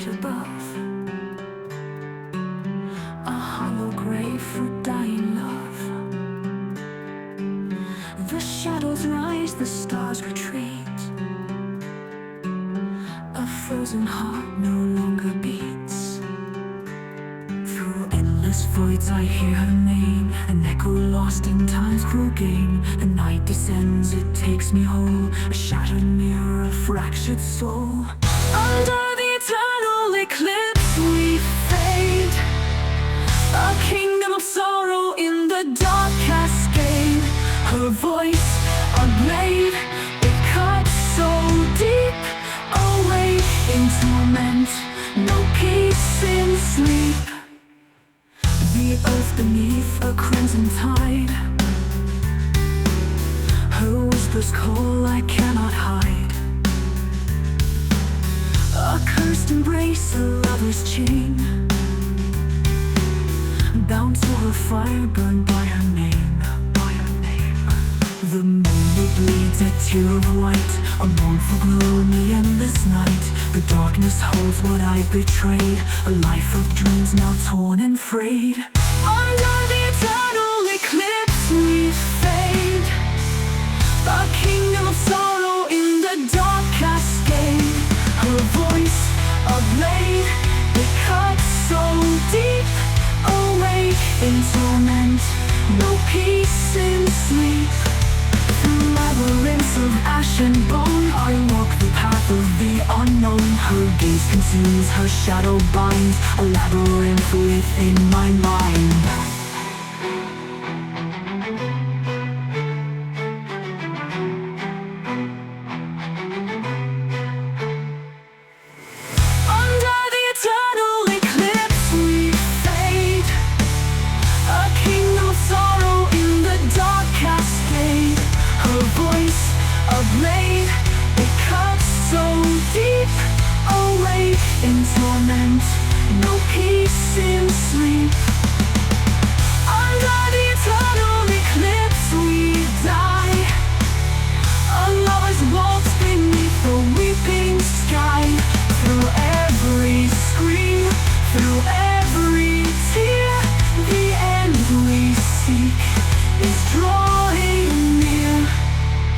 light above, a hollow grave for dying love. The shadows rise, the stars retreat. A frozen heart no longer beats. Through endless voids I hear her name, an echo lost in time's cruel game. The night descends, it takes me whole, a shattered mirror, a fractured soul. Under the eternal eclipse we fade, a kingdom of sorrow in the dark cascade. Her voice, a blade, it cuts so deep. Awake in torment, no peace in sleep. The earth beneath a crimson tide, her whispers call I cannot hide. A cursed embrace, a lover's chain, bound to her fire, burned by her name. The moon bleeds a tear of white, a mournful glow in the endless night. The darkness holds what I betrayed, a life of dreams now torn and frayed. Under the eternal eclipse we fade, a kingdom of sorrow in the dark cascade. Her voice, a blade, it cuts so deep. Awake in torment, no peace in sleep. Through labyrinths of ash and bone I walk the path of the unknown. Her gaze consumes, her shadow binds, a labyrinth within my mind. In torment, no peace in sleep. Under the eternal eclipse we die, a lover's waltz beneath the weeping sky. Through every scream, through every tear, the end we seek is drawing near.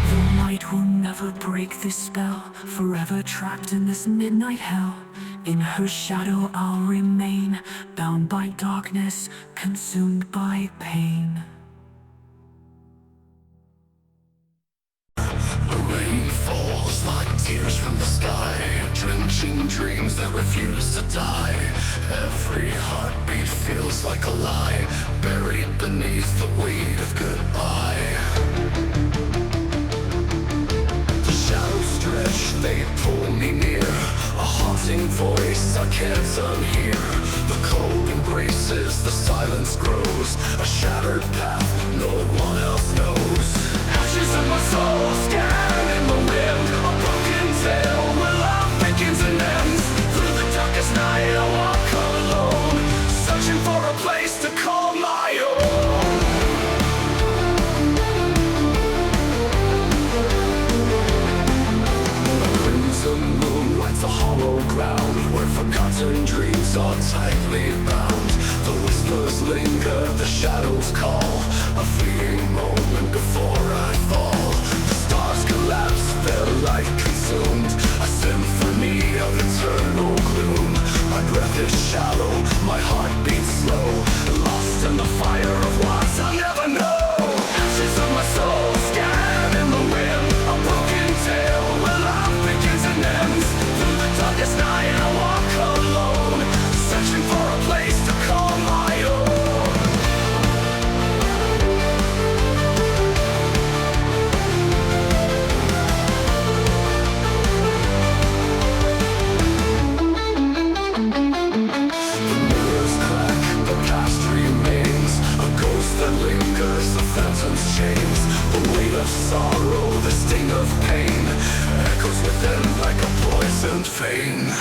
The light will never break this spell, forever trapped in this midnight hell. In her shadow I'll remain, bound by darkness, consumed by pain. The rain falls like tears from the sky, drenching dreams that refuse to die. Every heartbeat feels like a lie, buried beneath the weight of goodbye. The shadows stretch, they pull me near, a haunting voice I can't unhear. The cold embraces, the silence grows, a shattered path no one else knows. Ashes of my soul scattered in the wind, a broken tale where love begins and ends. Through the darkest night I walk alone, searching for a place to call my own. The hollow ground where forgotten dreams are tightly bound. The whispers linger, the shadows call, a fleeting moment before I fall. The stars collapse, their light consumed, a symphony of eternal gloom. My breath is shallow, my heart beats slow, lost in the fire of what I'll never know. Ashes of my soul scattered in the wind, a broken tale where love begins and ends. Darkest night I walk alone, searching for a place to call my own. The mirrors crack, the past remains, a ghost that lingers, the phantom's chains. The weight of sorrow, the sting of pain, echoes within like a poisoned vein.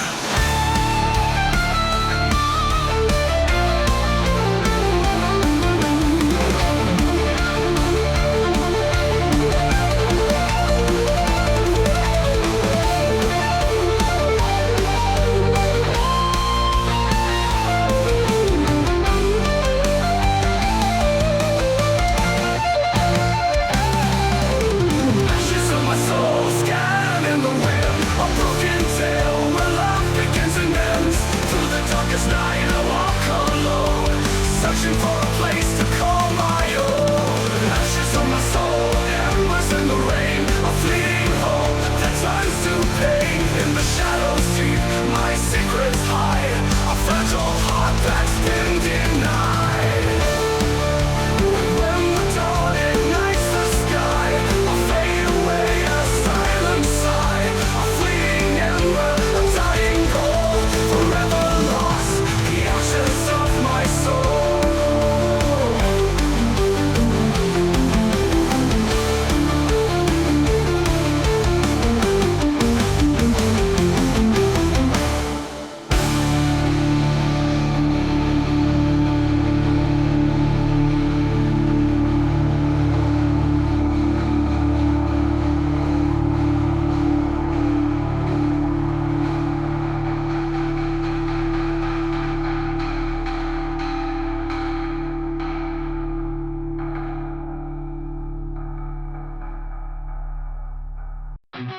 Beneath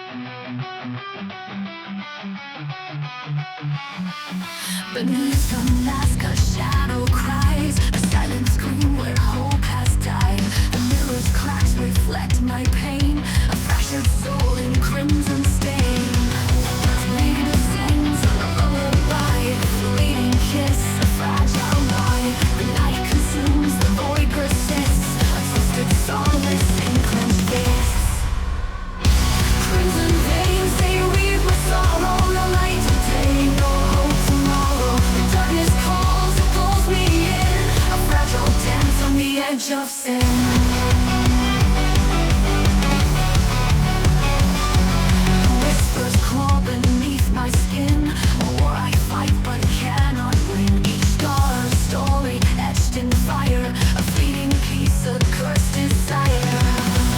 the mask a shadow cries, a silent scream where hope has died. The mirror's cracks reflect my pain, a fractured soul in crimson stain. Bleeding sings a lullaby, fleeting kiss, a fragile lie. The night consumes, the void persists, a twisted solace in clenched fists. Crimson veins, they weave my sorrow, no light today, no hope tomorrow. The darkness calls, it pulls me in, a fragile dance on the edge of sin. Whispers claw beneath my skin, a war I fight but cannot win. Each scar a story etched in fire, a fleeting piece, a cursed desire.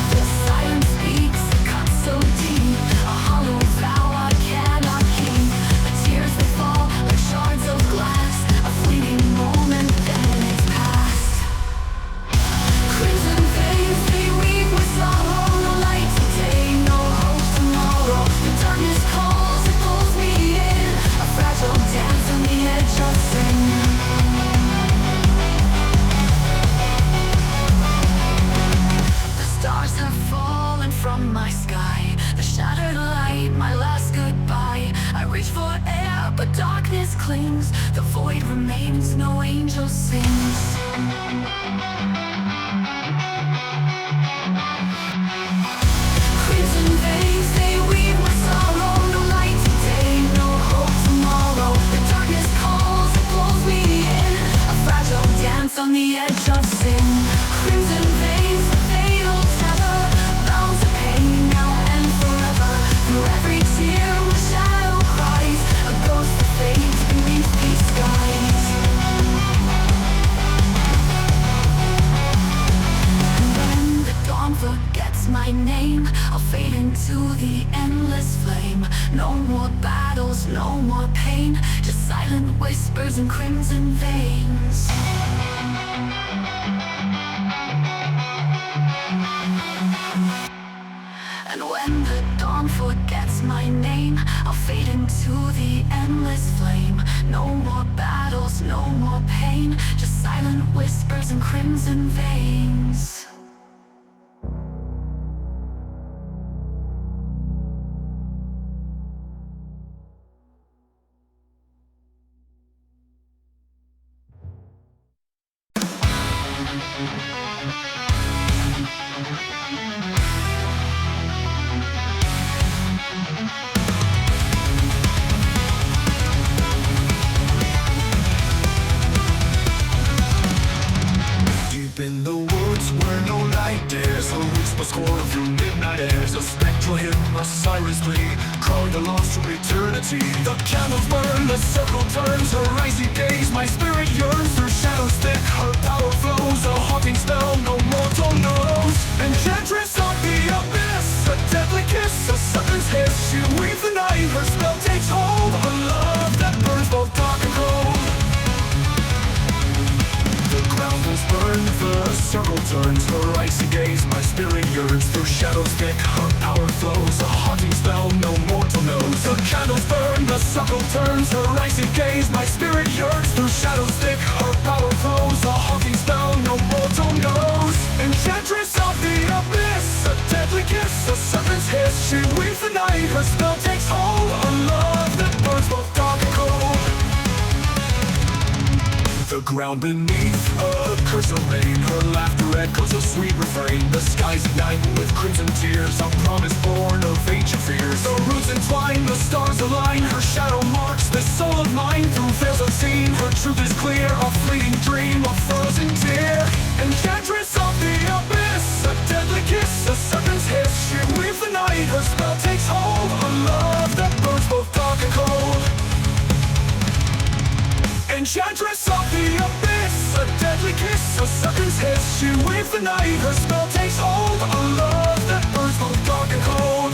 The silence speaks, a cut so deep, a hollow vow I cannot keep. The tears they fall like shards of glass, a fleeting moment then it's past. Crimson veins, they weave with sorrow, no light today, no hope tomorrow. The darkness calls, it pulls me in, a fragile dance on the edge of sin. The stars have fallen from my sky, the shattered light, my last goodbye. I reach for air, but darkness clings, the void remains, no angel sings. Crimson veins, they weave my sorrow, no light today, no hope tomorrow. The darkness calls, it pulls me in, a fragile dance on the edge of sin. Crimson veins, the fatal tether, bound to pain now and forever. Through every tear, my shadow cries, a ghost that fades beneath these skies. And when the dawn forgets my name, I'll fade into the endless flame. No more battles, no more pain, just silent whispers and crimson veins. And when the dawn forgets my name, I'll fade into the endless flame. No more battles, no more pain, just silent whispers and crimson veins. Deep in the woods where no light dares, a whisper score through midnight airs. A spectral hymn, a siren's plea, calling the lost to eternity. The candles burn, the circle turns, her icy gaze, my spirit yearns. Through shadows thick, her power flows, a haunting spell no mortal knows. Enchantress of the abyss, a deadly kiss, a sucker's hiss. She weaves the night, her spell takes hold, a love that burns both dark and cold. The ground will burn, the circle turns, her icy gaze, my spirit yearns. Through shadows thick, her power flows, a haunting spell no mortal knows. The candles burn, the circle turns, her icy gaze, my spirit yearns. Through shadows thick, her power flows, a haunting spell no mortal knows. Enchantress of the abyss, a deadly kiss, a serpent's hiss. She weaves the night, her spell takes hold, a love that burns both dark and cold. The ground beneath, a curse of rain, her laughter echoes a sweet refrain. The skies ignite with crimson tears, a promise born of ancient fears. The roots entwine, the stars align, her shadow marks this soul of mine. Through veils unseen, her truth is clear, a fleeting dream, a frozen tear. Enchantress of the abyss, a deadly kiss, a serpent's hiss. She weaves the night, her spell takes hold, a love that burns both dark and cold. Enchantress of the abyss, a deadly kiss, a sucker's hiss. She weaves the night, her spell takes hold, a love that burns both dark and cold.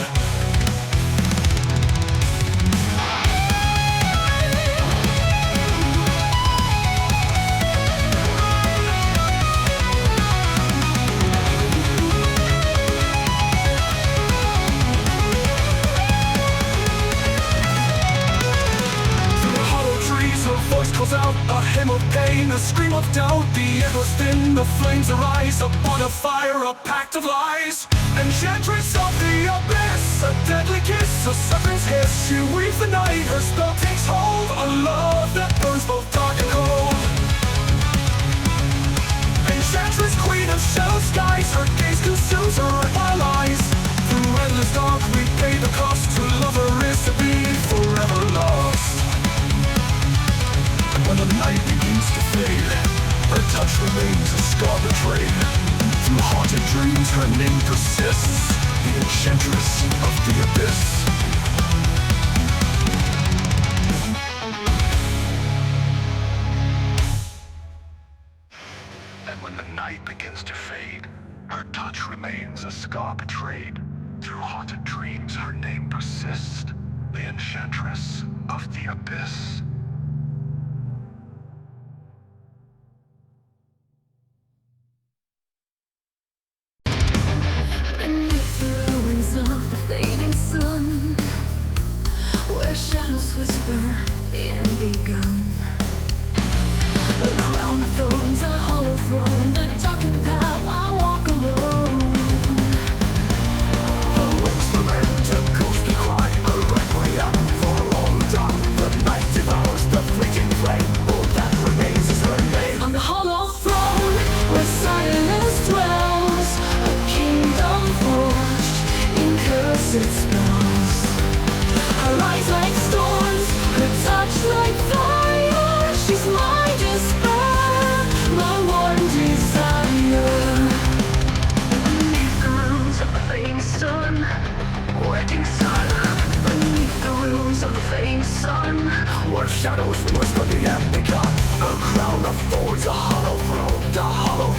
self-doubt, the echoes thin, the flames arise, a bonfire, a pact of lies. Enchantress of the abyss, a deadly kiss, a serpent's hiss. She weaves the night, her spell takes hold, a love that burns both dark and cold. Enchantress, queen of shallow skies, her gaze consumes her while eyes. Through endless dark we pay the cost, to love her is to be forever lost. And when the night begins to fade, her touch remains a scar betrayed. Through haunted dreams her name persists, the enchantress of the abyss. And when the night begins to fade, her touch remains a scar betrayed. Through haunted dreams her name persists, the enchantress of the abyss. Beneath the ruins of the fading sun, where shadows whisper and begun. A crown of thorns, a hollow throne, the darkened path I walk alone. The wings lament a ghostly cry, a requiem for all done. The night devours the fleeting flame, all that remains is her name. On the hollow throne, where silence dwells, a kingdom forged in cursed spells. Her eyes like storms, her touch like fire. She's my despair, my one desire. Beneath the ruins of the fading sun, waiting sun. Beneath the ruins of the fading sun, Where shadows whisper the empty cup, a crown of thorns, a hollow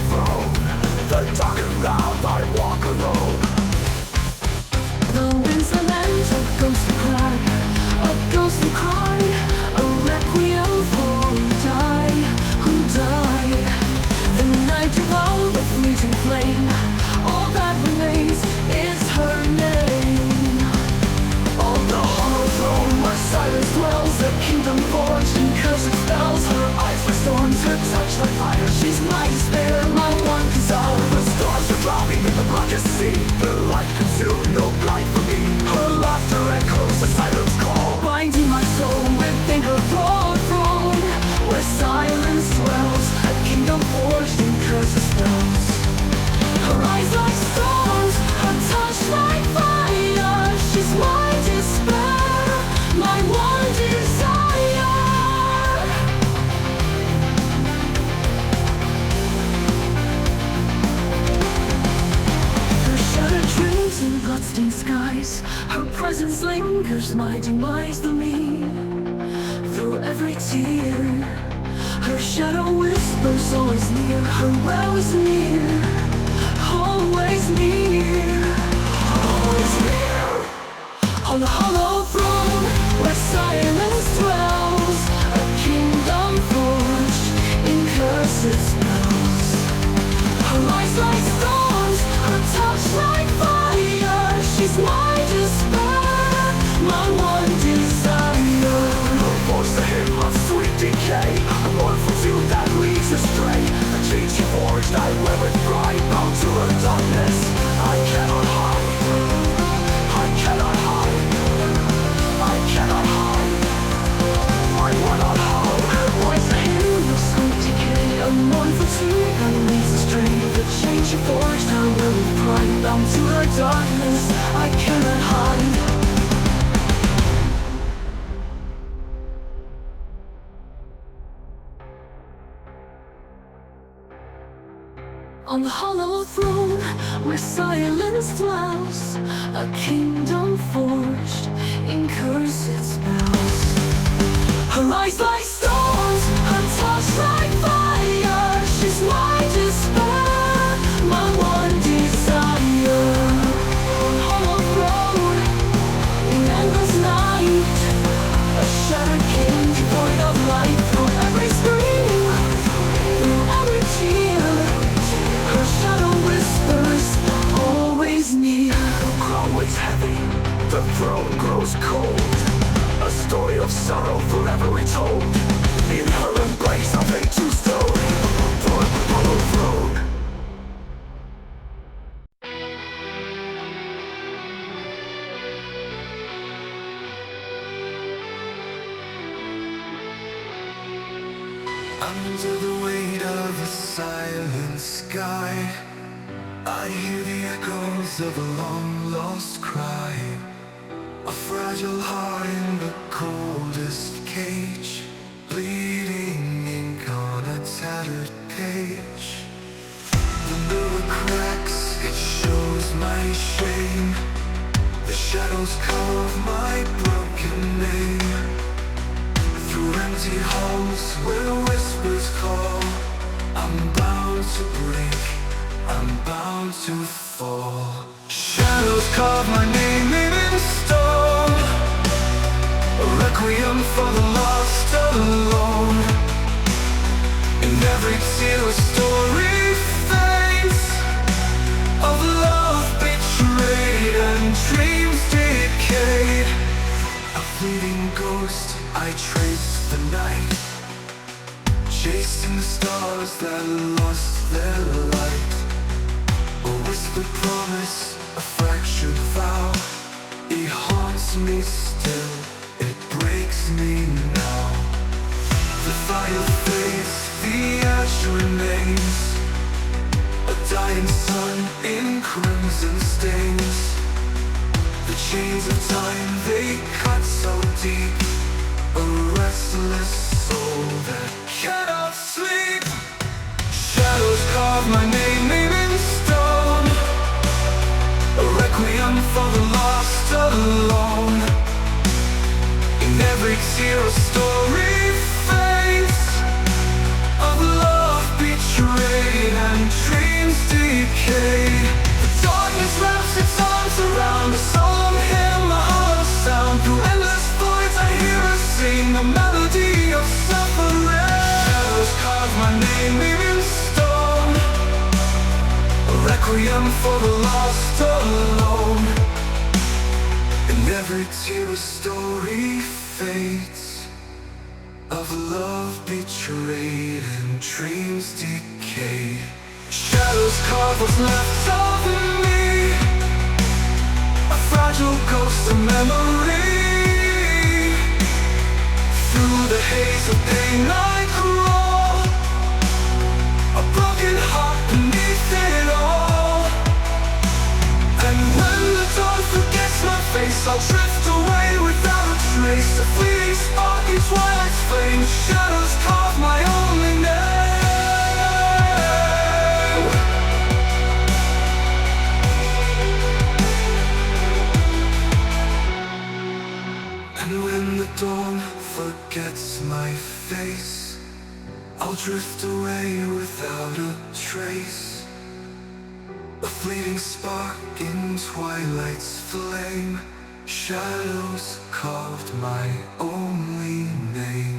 throne. The darkened round I walk alone. the winds lament a ghostly cry, a ghostly cry, a requiem for who die. The night devoured the fleeting flame, all that remains is her name. On the hollow throne where silence dwells, the kingdom forged in cursed spells. Her eyes like storms, her touch like fire. She's my despair, my one desire. The stars are dropping in the blackest sea. The light consumed, no light for me. Her laughter echoes a silence call. Binding my soul within her broad throne, where silence dwells, a kingdom forged in cursed spells. Her eyes like storms, her touch like fire. She's my despair, my one desire. Her shattered dreams and bloodstained skies, her presence lingers, my demise for me. Through every tear, her shadow whispers, always near. Her well is near, always near, always near. On the hollow throne, where silence dwells, a kingdom forged in cursed spells. Her eyes like storms, her touch like fire. She's my despair, my one desire. Her voice a hymn of sweet decay, a mournful tune that leads astray. A chain she forged, I wear with pride, bound to her darkness. I cannot hide, I cannot hide, I cannot hide, I will not hide. Her voice a hymn of sweet decay, a mournful tune that leads astray. The chain she forged, I wear with pride, bound to her darkness. I cannot hide. On the hollow throne, where silence dwells, a kingdom forged in cursed spells. Her eyes like storms, her touch like fire. She's my despair, my one desire. Hollow throne, in endless night, a shattered king devoid of light. Through every scream, through every tear, her shadow whispers, always near. The crown weighs heavy, the throne grows cold. A story of sorrow forever retold. In her embrace of a true story. Under the weight of a silent sky, I hear the echoes of a long-lost cry. A fragile heart in the coldest cage, bleeding ink on a tattered page. Under the cracks, it shows my shame. The shadows carve my broken name. Through empty halls where whispers call, I'm bound to break, I'm bound to fall. Shadows carve my name in stone, a requiem for the lost alone. In every tear a story fades, of love betrayed and dreams decayed. A fleeting ghost, I trace the night, chasing the stars that lost their light. A whispered promise, a fractured vow, it haunts me still, it breaks me now. The fire fades, the ash remains, a dying sun in crimson stains. The chains of time, they cut so deep, a restless soul that cannot sleep. Shadows carve my name in stone, a requiem for the lost alone. In every tear a story fades, of love betrayed and dreams decayed. The darkness wraps its arms around a solemn hymn, a hollow sound. Through endless voids I hear her sing a melody of suffering. Shadows carve my name in stone, a requiem for the lost alone. In every tear a story fades, of love betrayed and dreams decayed. Shadows carve what's left of me, a fragile ghost of memory. Through the haze of pain I crawl, a broken heart beneath it all. And when the dawn forgets my face, I'll drift away without a trace. A fleeting spark in twilight's flame, shadows carve my only name. And when the dawn forgets my face, I'll drift away without a trace. A fleeting spark in twilight's flame, shadows carved my only name.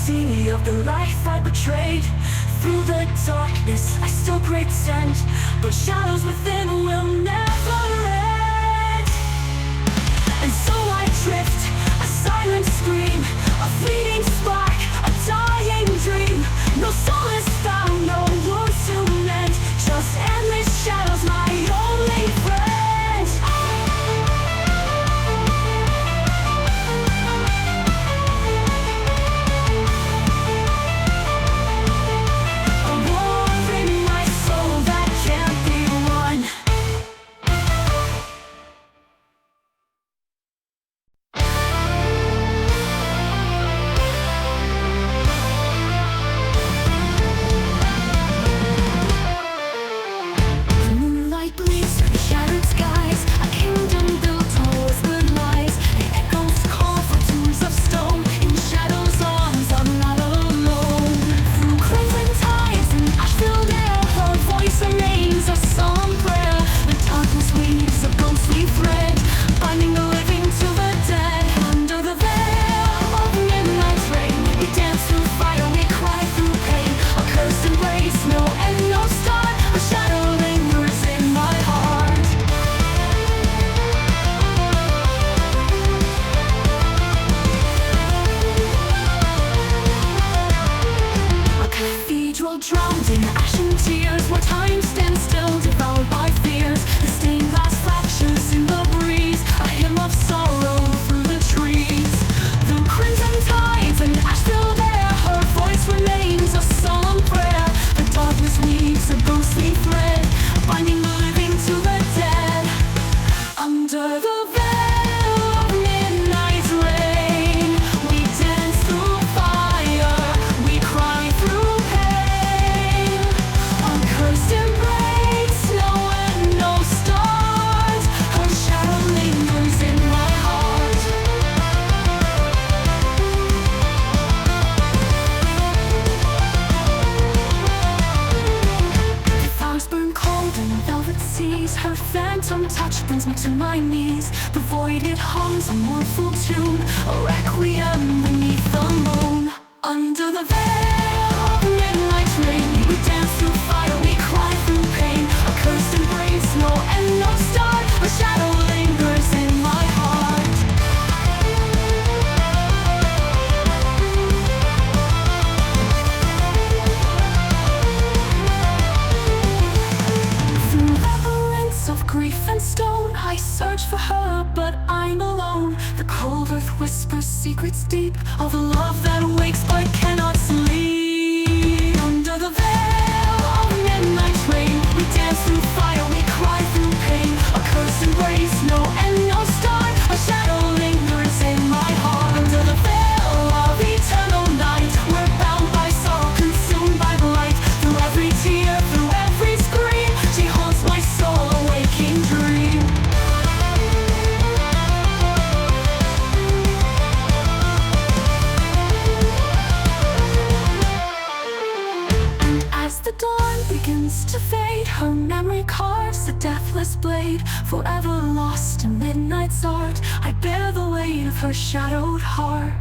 sea of the life I betrayed. Through the darkness I still pretend, but shadows within will never end. And so I drift, a silent scream, a fleeting spark, a dying dream. No solace found, no words to mend, just endless shadows, my only friend. Drowned in ashen tears, where time stands still, devoured by fears. The stained glass flashes in the breeze, a hymn of sorrow through the trees. The crimson tides and ash fill there, her voice remains a solemn prayer. The darkness weaves a ghostly thread, binding the living to the dead. Under the veil of midnight rain, we dance through fire, we cry through her phantom touch brings me to my knees. The void it hums a mournful tune, a requiem beneath the moon. Under the veil of midnight rain, we dance through fire, we cry through pain. A cursed embrace, no end, no start. A shadow lingers in my heart. Of grief and stone, I search for her, but I'm alone. The cold earth whispers secrets deep of a love that wakes but cannot sleep. Under the veil of midnight rain, we dance through fire, we cry through pain. A cursed embrace, no end, no start. A shadow lingers in my heart. Under the veil of eternal night, we're bound by sorrow, consumed by the light. Through every tear, through every scream, she haunts my soul, a waking dream. And as the dawn begins to fade, her memory carves a deathless blade. Forever lost in midnight's art, I bear the weight of her shadowed heart.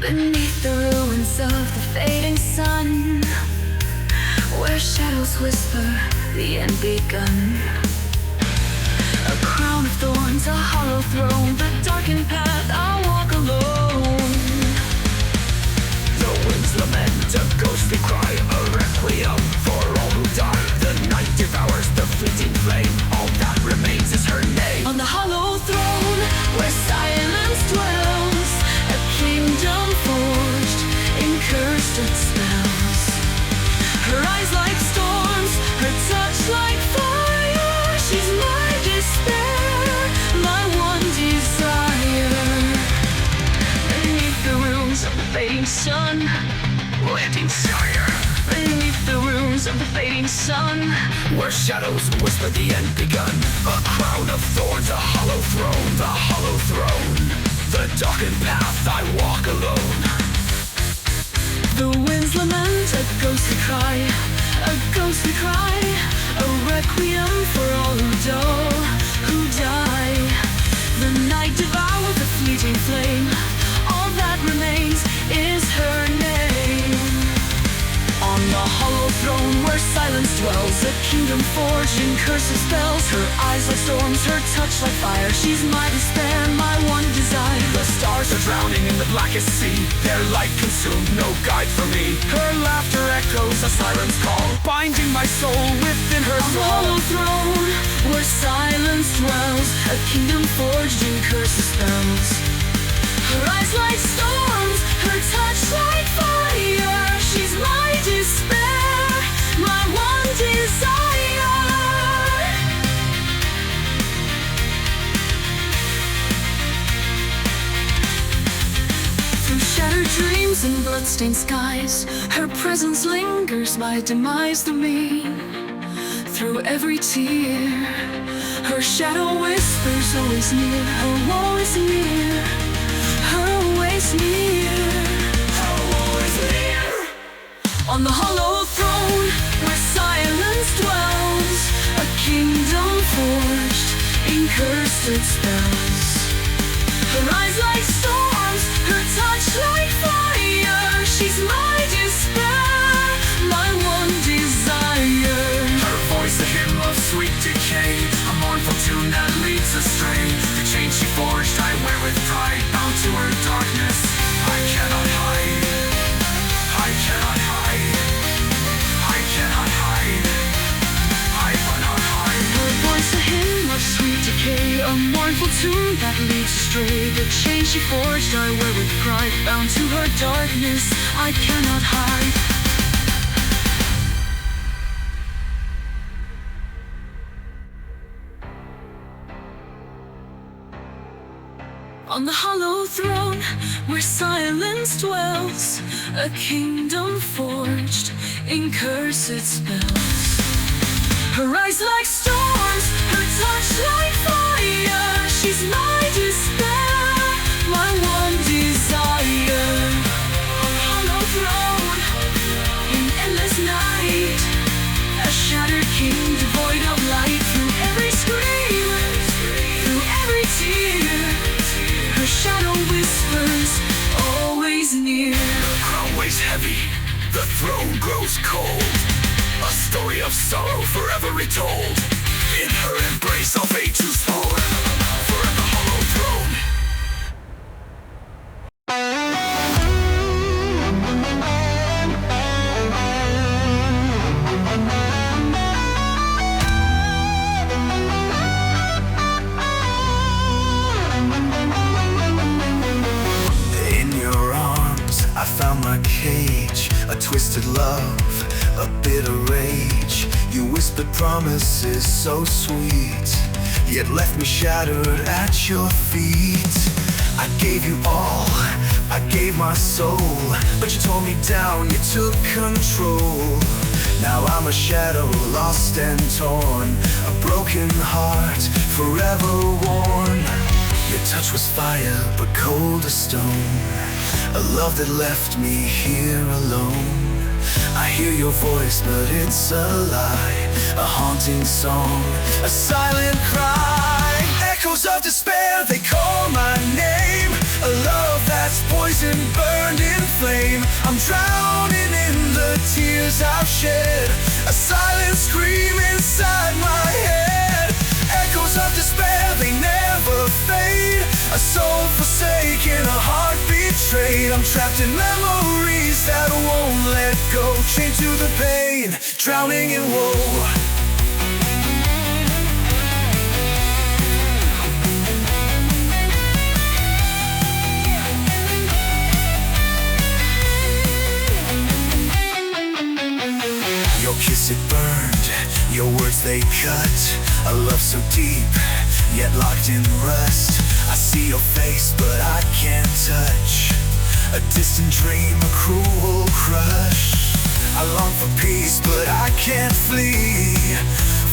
Beneath the ruins of the fading sun, where shadows whisper the end begun. A crown of thorns, a hollow throne, the darkened path I walk alone. The winds lament, a ghostly cry, a requiem for all who die. The night devours the fleeting flame, all that remains is her name. On the hollow throne, where silence dwells, a kingdom forged in cursed spells. Her eyes like storms, her touch like fire. She's my despair, my one desire. Beneath the ruins of the fading sun, Landing sire. beneath the ruins of the fading sun, Where shadows whisper the end begun. A crown of thorns, a hollow throne, the hollow throne. The darkened path I walk alone. the winds lament, a ghostly cry, a ghostly cry. a requiem for all who die. The night devours the fleeting flame. All that remains is her name. On the hollow throne where silence dwells, a kingdom forged in curses spells. Her eyes like storms, her touch like fire. She's my despair, my one desire. The stars are drowning in the blackest sea. Their light consumed, no guide for me. Her laughter echoes a siren's call, binding my soul within her On the thrall. hollow throne where silence dwells, a kingdom forged in curses spells. Her eyes like storms, her touch like fire. She's my despair, my one desire. Through shattered dreams and bloodstained skies, her presence lingers, my demise through me. Through every tear, her shadow whispers, always near. Her woe is near, her always near. Her woe is near. On the hollow throne where silence dwells, a kingdom forged in cursed spells. Her eyes like storms, her touch like fire. She's my despair, my one desire. Her voice a hymn of sweet decay, a mournful tune that leads astray. The chain she forged I wear with pride, bound to her darkness I cannot hide. I cannot hide. I cannot hide. I cannot hide. Her voice a hymn of sweet decay, a mournful tune that leads astray. The chain she forged I wear with pride, bound to her darkness I cannot hide. On the hollow throne where silence dwells, a kingdom forged in cursed spells. Her eyes like storms, her touch like fire. She's my despair, my one desire. On the hollow throne, in endless night, a shattered king devoid of light. Through every scream, through every tear, her shadow whispers, always near. The crown weighs heavy, the throne grows cold. A story of sorrow forever retold. In her embrace I'll fade to fall. Forever hollow throne. In your arms I found my cage, a twisted love, a bitter rage. You whispered promises so sweet, yet left me shattered at your feet. I gave you all, I gave my soul, but you tore me down, you took control. Now I'm a shadow, lost and torn, a broken heart, forever worn. Your touch was fire, but cold as stone, a love that left me here alone. I hear your voice, but it's a lie, a haunting song, a silent cry. Echoes of despair, they call my name, a love that's poison, burned in flame. I'm drowning in the tears I've shed, a silent scream inside my head. Echoes of despair, they never fade, a soul forsaken, a heart betrayed. I'm trapped in memories that won't let go, chained to the pain, drowning in woe. Your kiss, it burned, your words, they cut. A love so deep, yet locked in rust. I see your face, but I can't touch. A distant dream, a cruel crush. I long for peace, but I can't flee,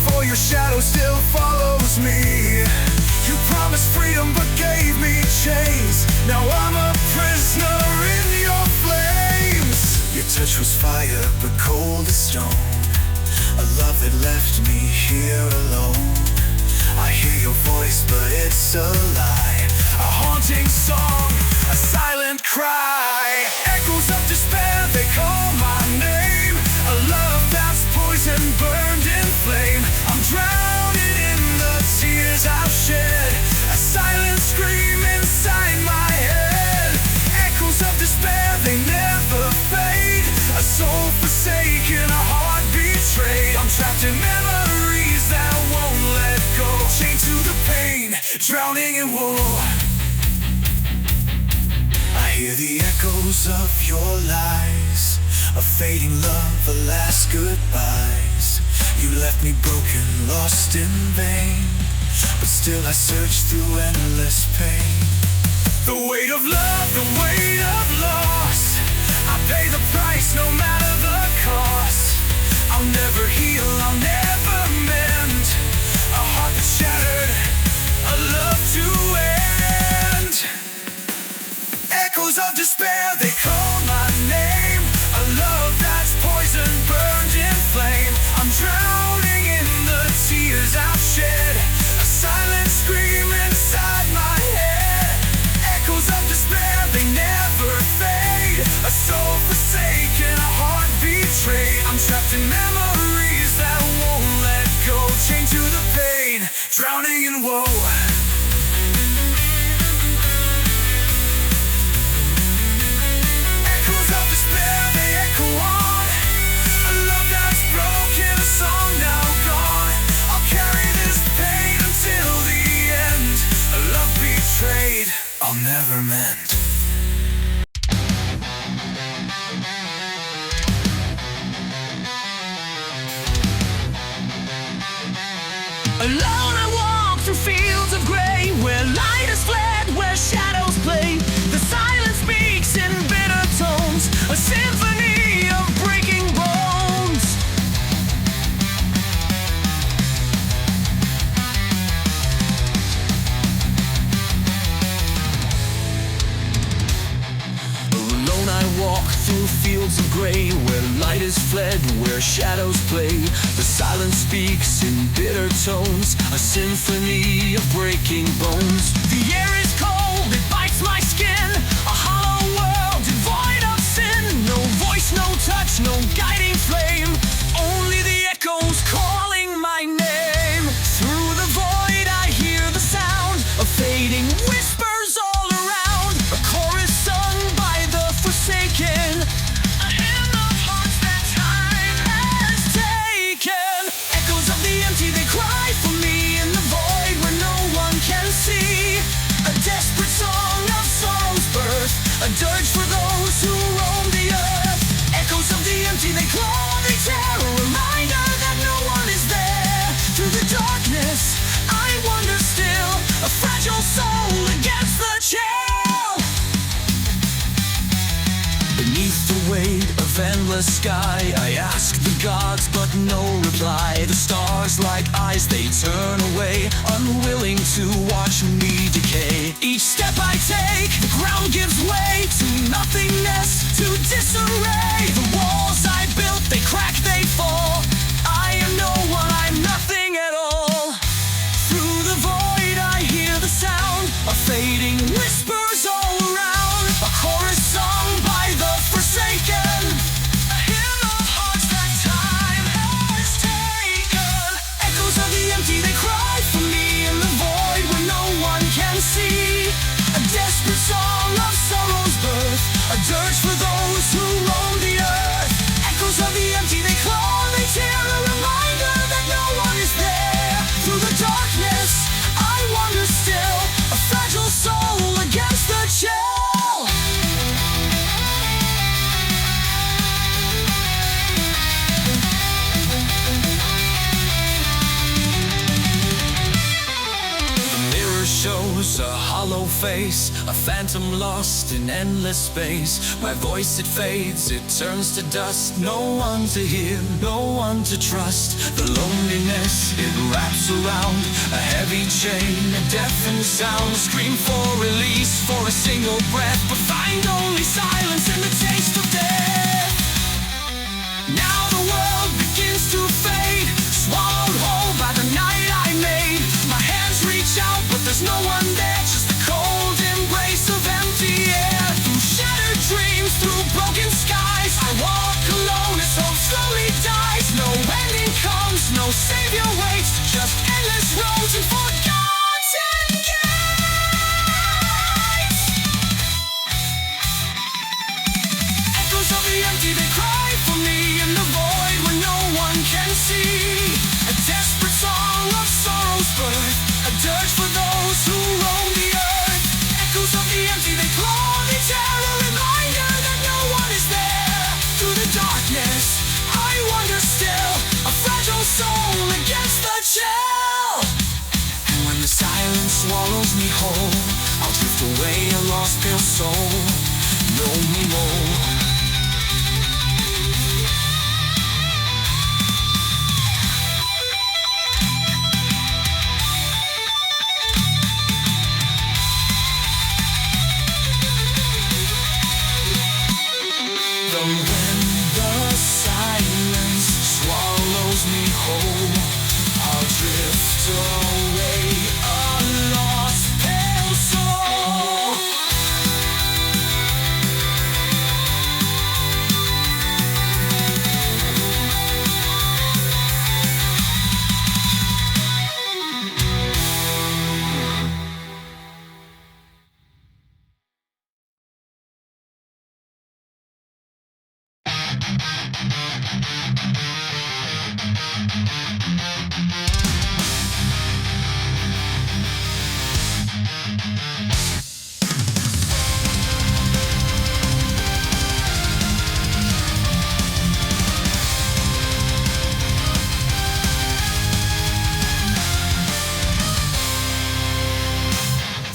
for your shadow still follows me. You promised freedom, but gave me chains. Now I'm a prisoner in your flames. Your touch was fire, but cold as stone, a love that left me here alone. I hear your voice, but it's a lie. A haunting song, a silent cry. Echoes of despair, they call my name. A love that's poison, burned in flame. I'm drowning in the tears I've shed. A silent scream inside my head. Echoes of despair, they never fade. A soul forsaken, a heart betrayed. I'm trapped in memories that won't let go. Chained to the pain, drowning in woe. I hear the echoes of your lies. A fading love, a last goodbyes. You left me broken, lost in vain. But still I search through endless pain. The weight of love, the weight of loss. I pay the price, no matter the cost. I'll never heal, I'll never mend. A heart that's shattered, a love to end. Echoes of despair, they call my name. A love that's poison, burned in flame. I'm drowning in the tears I've shed. A silent scream inside my head. Echoes of despair, they never fade. A soul forsaken, a heart betrayed. I'm trapped in memories that won't let go. Chained to the pain, drowning in woe. Echoes of despair, they echo on. A love that's broken, a song now gone. I'll carry this pain until the end. A love betrayed, I'll never mend. Alone I walk through fields of grey, where light is fled, where shadows play. The silence speaks in bitter tones, a symphony of breaking bones. Alone I walk through fields of grey, where light is fled, where shadows play. The silence speaks in bitter tones, a symphony of breaking bones. The air is cold, it bites my skin, a hollow world devoid of sin. No voice, no touch, no guiding flame, only the echoes calling my name. Through the void I hear the sound of fading whispers all around. A chorus sung by the forsaken, a hymn of hearts that time has taken. Echoes of the empty, they cry for me in the void where no one can see. A desperate song of sorrow's birth, a dirge for those who roam the earth. Echoes of the empty, they claw, they tear, a reminder that no one is there. Through the darkness, I wonder still, a fragile soul against the chill. Beneath the weight of endless sky, I ask the gods, but no reply. The stars like eyes, they turn away, unwilling to watch me decay. Each step I take, the ground gives way to nothingness, to disarray. The walls I built, they crack, they fall. I am no one, I'm nothing at all. Through the void I hear the sound of fading whispers all around. A chorus sung by the forsaken, a hymn of hearts that time has taken. Echoes of the empty, they cry for me in the void where no one can see. A desperate song of sorrow's birth, a dirge for those who roam the earth. Echoes of the empty, they claw, they tear, a reminder that no one is there. Through the darkness, I wonder still, a fragile soul against the chill. Shows a hollow face, a phantom lost in endless space. My voice, it fades, it turns to dust. No one to hear, no one to trust. The loneliness, it wraps around, a heavy chain, a deafened sound. Scream for release, for a single breath, but find only silence and the taste of death. Now the world begins to fade, no savior waits, just endless roads and forgotten gates. Echoes of the empty, they cry for me in the void where no one can see. A desperate song of sorrow's birth, a dirge for those who roam the earth. Echoes of the empty, they claw, they tear, a reminder that no one is there. Through the darkness, I wonder still, a fragile soul against the chill. And when the silence swallows me whole, I'll drift away a lost pale soul, no me more. When the silence swallows me whole, I'll drift away a lost pale soul.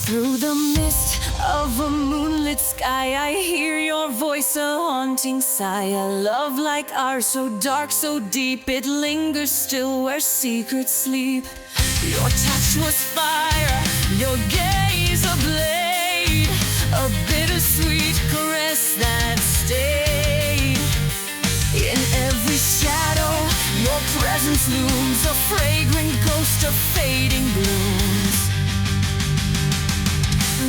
Through the mist of a moonlit sky, I hear your voice, a haunting sigh. A love like ours, so dark, so deep, it lingers still where secrets sleep. Your touch was fire, your gaze a blade, a bittersweet caress that stayed. In every shadow, your presence looms, a fragrant ghost of fading blooms.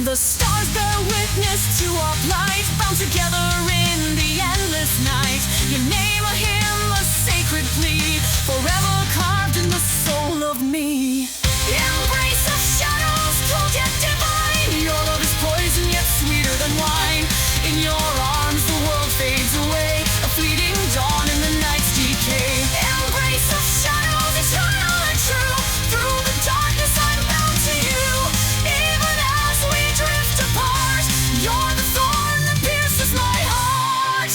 The stars bear witness to our plight, bound together in the endless night. Your name a hymn, a sacred plea, forever carved in the soul of me. Embrace of shadows, cold yet divine. Your love is poison yet sweeter than wine. In your arms the world fades away, a fleeting dawn in the night's decay. Embrace of shadows, eternal and true. Through the darkness I'm bound to you. Even as we drift apart, you're the thorn that pierces my heart.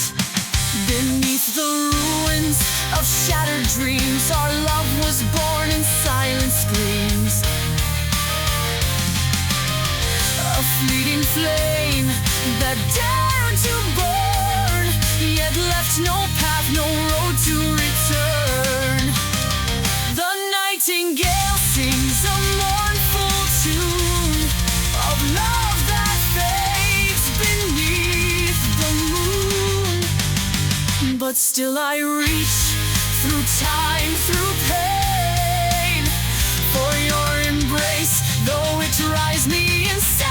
Beneath the ruins of shattered dreams, our love was born in silent screams. A fleeting flame that dared to burn, yet left no path, no road to return. The nightingale sings a mournful tune of love that fades beneath the moon. But still I reach through time, through pain, for your embrace, though it drives me insane.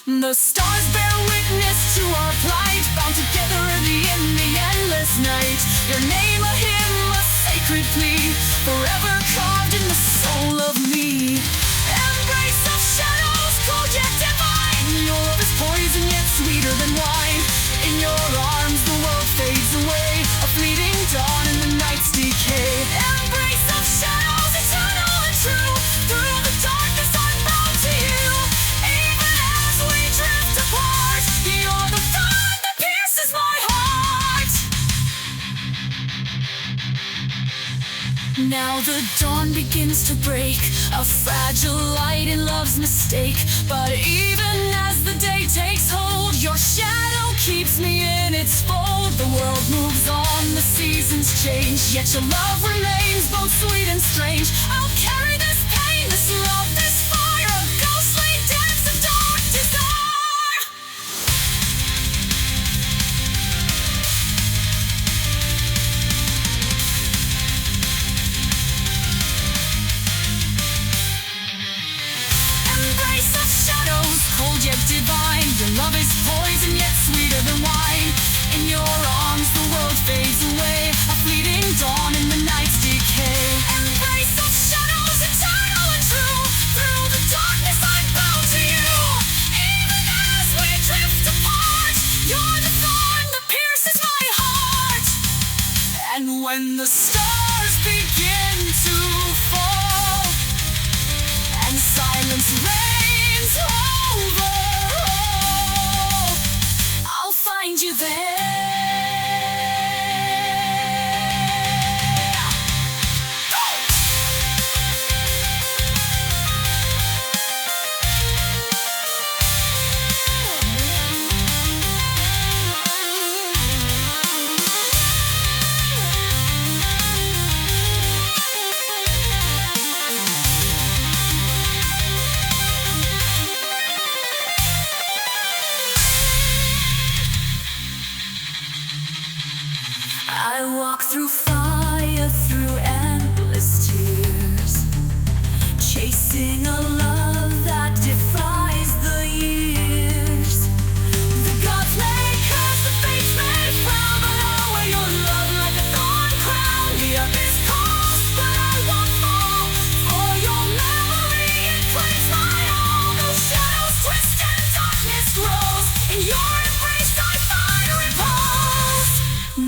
The stars bear witness to our plight, bound together in the endless night. Your name a hymn, a sacred plea, forever carved in the soul of me. Embrace of shadows, cold yet divine. Your love is poison yet sweeter than wine. In your arms the world fades away, a fleeting dawn in the night's decay. Embrace of shadows, eternal and true. Through the darkness I'm bound to you. Even as we drift apart, you're the thorn that pierces my heart. Now the dawn begins to break, a fragile light in love's mistake. But even as the day takes hold, your shadow keeps me in its fold. The world moves on, the seasons change, yet your love remains both sweet and strange. I'll carry this pain, this love, this fire, a ghostly dance of dark desire. Embrace of shadows, cold yet divine. Your love is poison yet sweeter than wine. In your arms the world fades away, a fleeting dawn in the And when the stars begin to fall and silence reigns over all, I'll find you there. I walk through fire, through endless tears, chasing a love that defies the years. The gods may curse, the fates may frown, but I'll wear your love like a thorn crown. The abyss calls, but I won't fall. For your memory, it claims my all. Those shadows twist and darkness grows. In your embrace I find repose.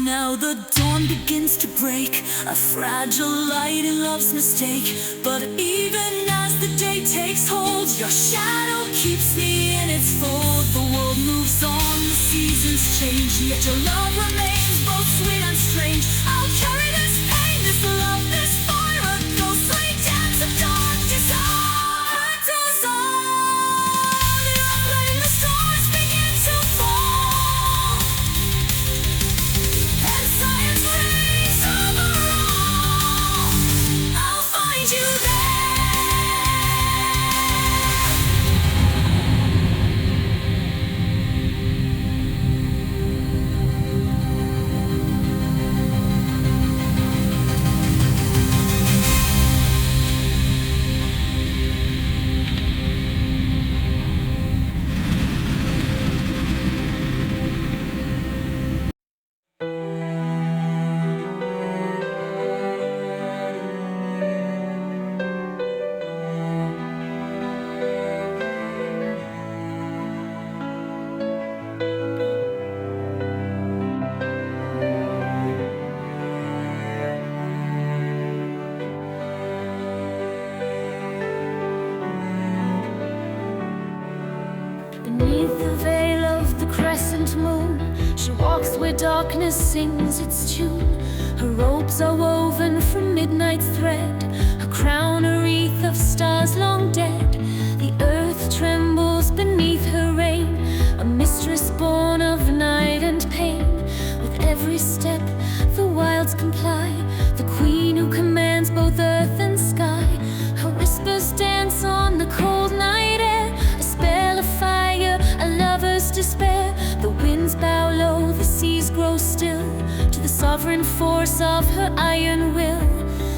Now the dawn begins to break, a fragile light in love's mistake. But even as the day takes hold, your shadow keeps me in its fold. The world moves on, the seasons change, yet your love remains both sweet and strange. I'll carry this pain, this love, this fire, a ghostly dance of dark desire. Does all your flame, the stars begin to fall, and science reigns over all, I'll find you there. Beneath the veil of the crescent moon, she walks where darkness sings its tune. Her robes are woven from midnight's thread, her crown a wreath of stars long dead. The earth trembles beneath her reign, a mistress born of night and pain. With every step the wilds comply, the queen who commands both earth and sky. Her whispers dance on the cold night air, a spell of fire, a lover's despair. The winds bow low, the seas grow still, to the sovereign force of her iron will.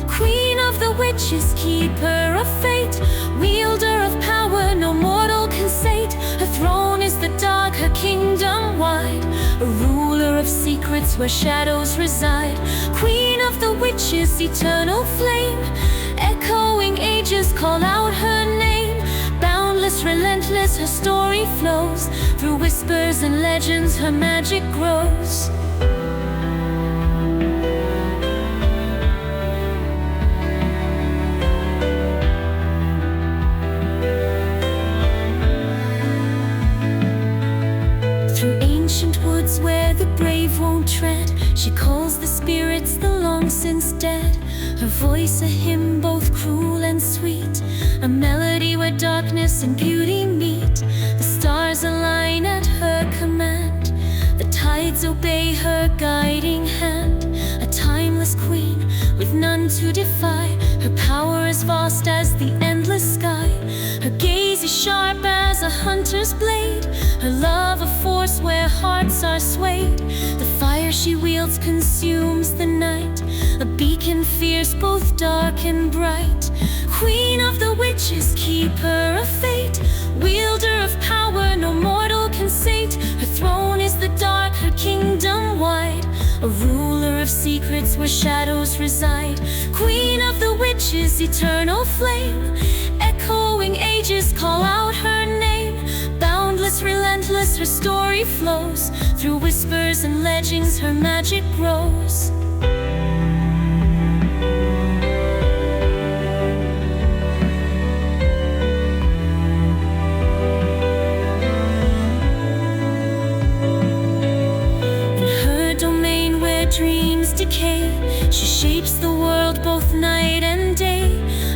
Queen of the witches, keeper of fate, wielder of power no mortal can sate. Her throne is the dark, her kingdom wide, a ruler of secrets where shadows reside. Queen of the witches, eternal flame, echoing ages call out her name. Boundless, relentless, her story flows, through whispers and legends her magic grows. Through ancient woods where the brave won't tread, she calls the spirits the long since dead. Her voice a hymn both cruel and sweet, a melody where darkness and beauty meet. The stars align at her command, the tides obey her guiding hand. A timeless queen with none to defy, her power as vast as the endless sky. Her gaze is sharp as a hunter's blade, her love a force where hearts are swayed. The fire she wields consumes the night, a beacon fierce both dark and bright. Queen of the witches, keeper of fate, wielder of power no mortal can sate. Her throne is the dark, her kingdom wide, a ruler of secrets where shadows reside. Queen of the witches, eternal flame, echoing ages call out her name. Boundless, relentless, her story flows, through whispers and legends her magic grows. decay. She shapes the world both night and day,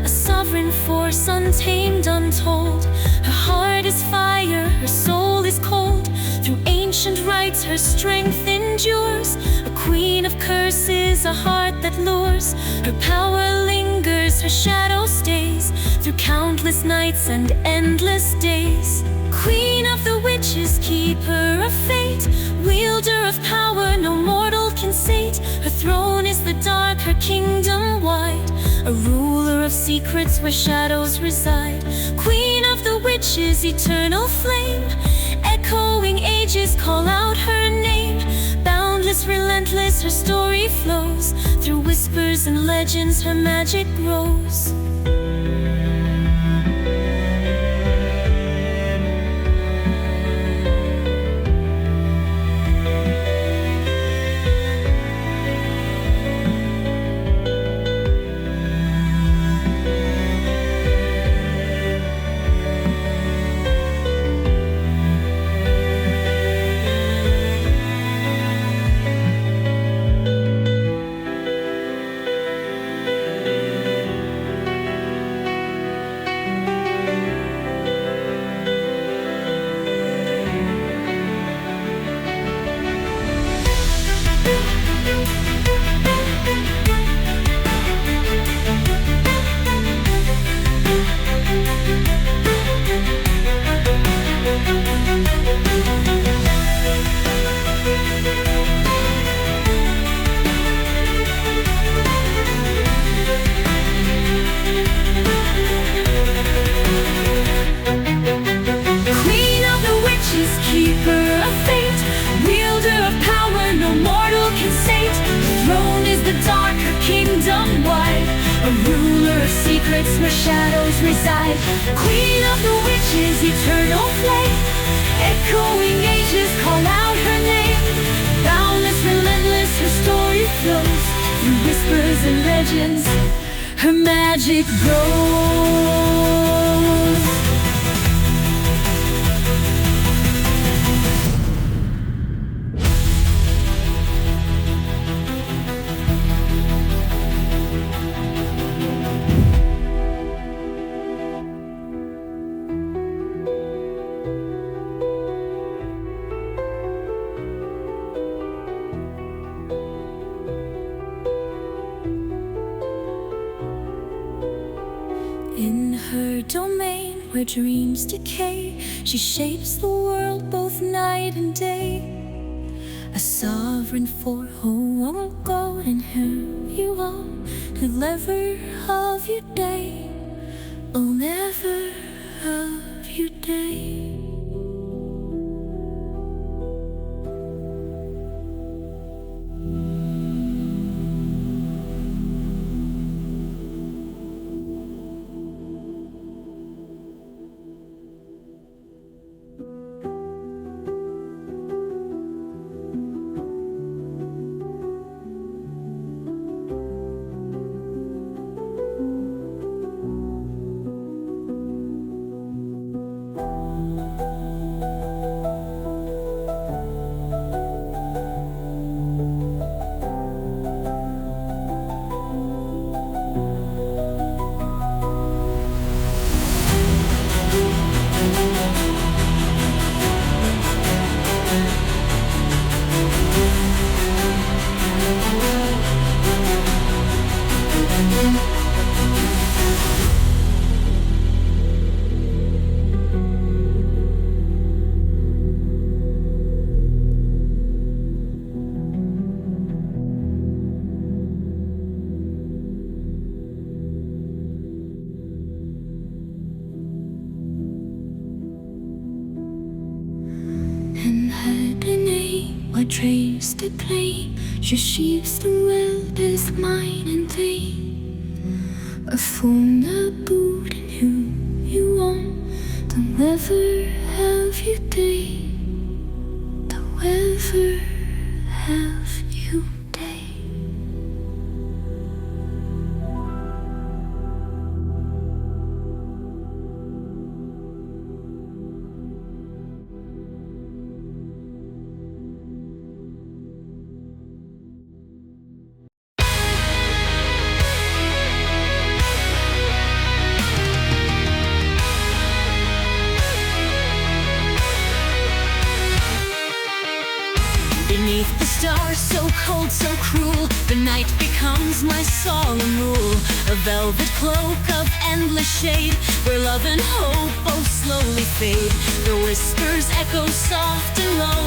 a sovereign force untamed, untold. Her heart is fire, her soul is cold. Through ancient rites her strength endures, a queen of curses, a heart that lures. Her power lingers, her shadow stays, through countless nights and endless days. Queen of the witches, keeper of fate, wielder of power no mortal can sate. Her throne is the dark, her kingdom wide, a ruler of secrets where shadows reside. Queen of the witches, eternal flame, echoing ages call out her name. Boundless, relentless, her story flows, through whispers and legends her magic grows. Where shadows reside, queen of the witches, eternal flame, echoing ages call out her name. Boundless, relentless, her story flows, through whispers and legends her magic grows. In her domain where dreams decay, she shapes the world both night and day, a sovereign for who won't go and who you will, who'll never have your day, will never have your day. Trace the play, she shapes the world as mine and they. A phone, a boot, and who you want, don't ever have your day, don't ever have your day. cold, so cruel. The night becomes my solemn rule, a velvet cloak of endless shade, where love and hope both slowly fade. The whispers echo soft and low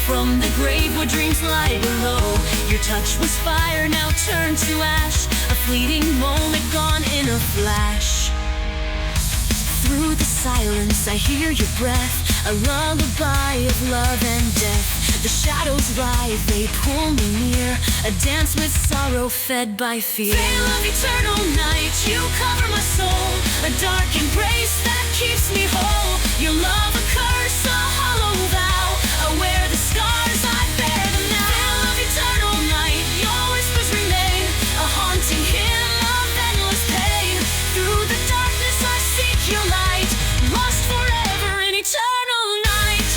from the grave where dreams lie below. Your touch was fire, now turned to ash, a fleeting moment gone in a flash. Through the silence I hear your breath, a lullaby of love and death. The shadows rise, they pull me near, a dance with sorrow fed by fear. Veil of eternal night, you cover my soul, a dark embrace that keeps me whole. Your love a curse, a hollow vow, I wear the scars, I bear them now. Veil of eternal night, your whispers remain, a haunting hymn of endless pain. Through the darkness I seek your light, lost forever in eternal night.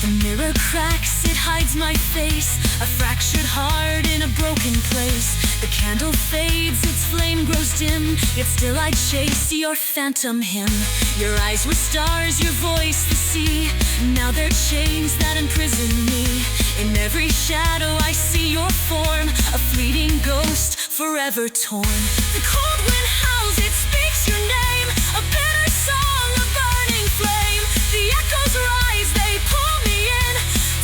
The mirror cracks, it hides my face, a fractured heart in a broken place. The candle fades, its flame grows dim, yet still I chase your phantom hymn. Your eyes were stars, your voice the sea, now they're chains that imprison me. In every shadow I see your form, a fleeting ghost forever torn. The cold wind howls, it speaks your name, a bitter song, a burning flame. The echoes rise, they pull me in,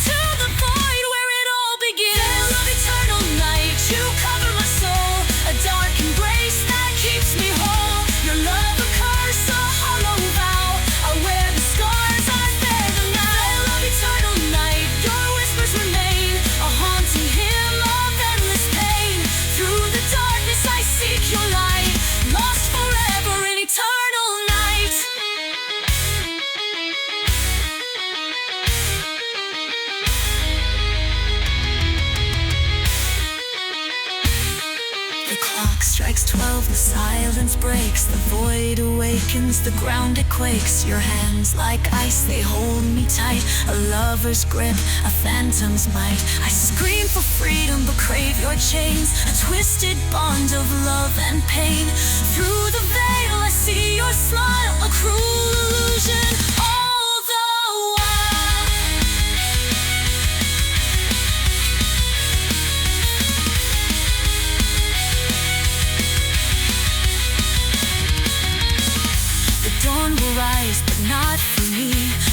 to the void where it all begins. Veil of eternal night, you cover my soul, a dark embrace that keeps me whole. Your love a curse, a hollow vow, I wear the scars, I bear them now. Veil of eternal night, your whispers remain, a haunting hymn of endless pain. Through the darkness I seek your light, lost forever in eternal night. The clock strikes 12, the silence breaks, the void awakens, the ground it quakes. Your hands like ice, they hold me tight, a lover's grip, a phantom's might. I scream for freedom but crave your chains, a twisted bond of love and pain. Through the veil I see your smile, a cruel illusion all the while. The dawn will rise, but not for me,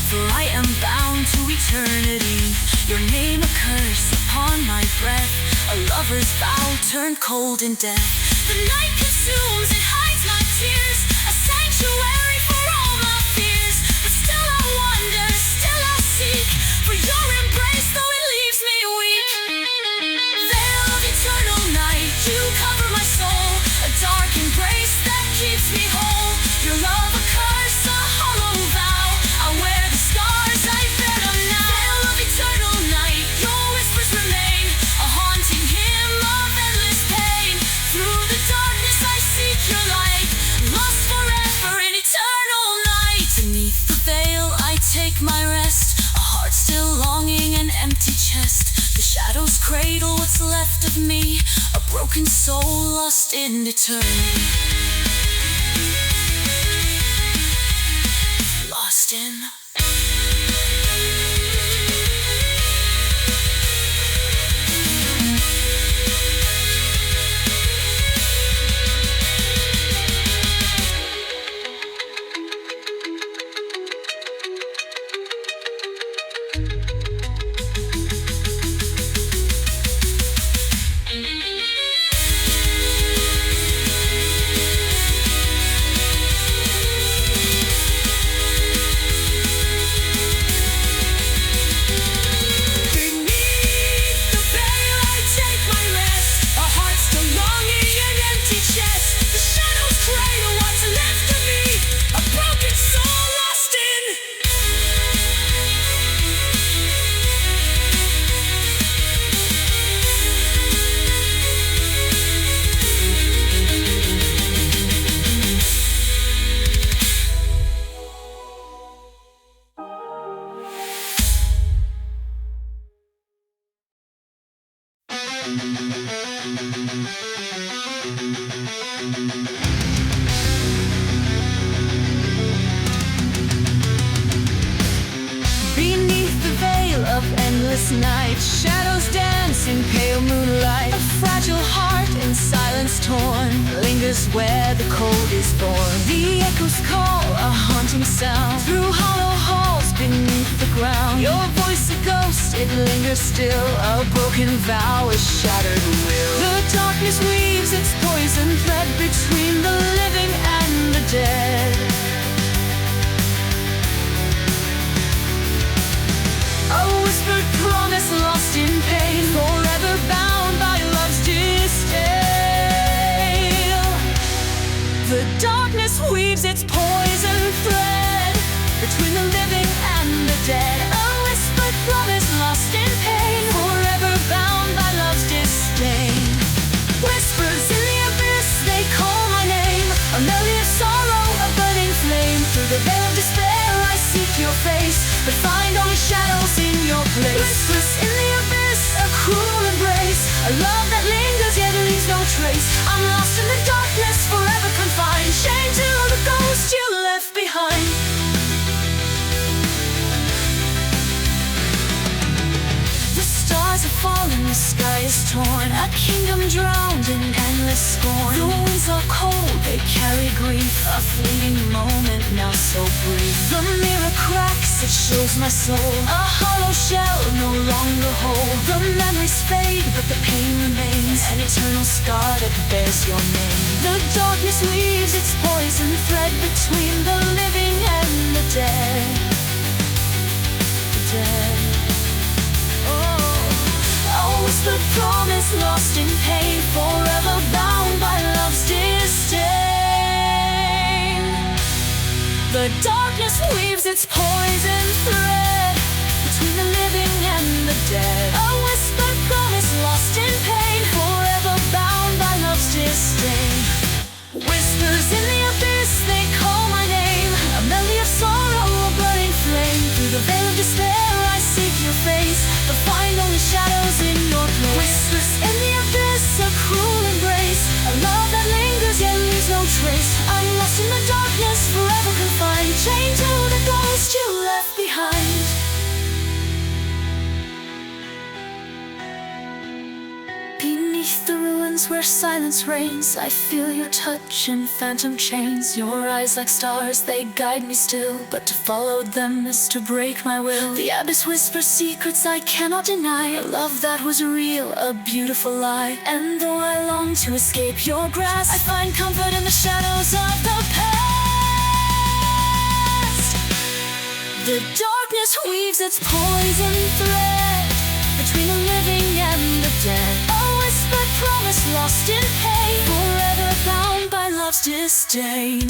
for I am bound to eternity. Your name a curse upon my breath, a lover's vow turned cold in death. The night consumes, it hides my tears, a sanctuary for all my fears. But still I wonder, still I seek, for your embrace though it leaves me weak. Veil of eternal night, you cover my soul, a dark embrace that keeps me whole. Your love a curse, a hollow vow, I wear the scars, I bear them now. Veil of eternal night, your whispers remain, a haunting hymn of endless pain. Through the darkness I seek your light, lost forever in eternal night. Beneath the veil I take my rest, a heart still longing, an empty chest. The shadows cradle what's left of me, a broken soul lost in eternity. Lost in endless night. Shadows dance in pale moonlight. A fragile heart in silence torn lingers where the cold is born. The echoes call, a haunting sound through hollow halls beneath the ground. Your voice a ghost, it lingers still, a broken vow, a shattered will. The darkness weaves its poison thread between the living and the dead. A whispered promise lost in pain, forever bound by love's disdain. The darkness weaves its poison thread between the living and the dead. A whispered promise lost in pain, forever bound by love's disdain. Whispers in the abyss, they call my name, a melody of sorrow, a burning flame. Through the veil of despair I seek your face, but find only shadows in your place. Whispers in the abyss, a cruel embrace, a love that lingers yet leaves no trace. I'm lost in the darkness, forever confined, chained to the ghost you left behind. The stars have fallen, the sky is torn, a kingdom drowned in endless scorn. The winds are cold, they carry grief, a fleeting moment now so brief. The mirror cracks, it shows my soul, a hollow shell no longer whole. The memories fade, but the pain remains, an eternal scar that bears your name. The darkness weaves its poison thread between the living and the dead. The dead. A whispered promise lost in pain, forever bound by love's disdain. The darkness weaves its poison thread between the living and the dead. A whispered promise lost in pain, forever bound by love's disdain. Whispers in the abyss, they call my name, a melody of sorrow, a burning flame. Through the veil of despair I seek your face, but find only shadows in your place. Whispers in the abyss, a cruel embrace, a love that lingers yet leaves no trace. I'm lost in the darkness, forever confined, chained to the ghost you left behind. Beneath the ruins where silence reigns, I feel your touch in phantom chains. Your eyes like stars, they guide me still, but to follow them is to break my will. The abyss whispers secrets I cannot deny, a love that was real, a beautiful lie. And though I long to escape your grasp, I find comfort in the shadows of the past. The darkness weaves its poison thread between the living and the dead. But promise lost in pain, forever bound by love's disdain.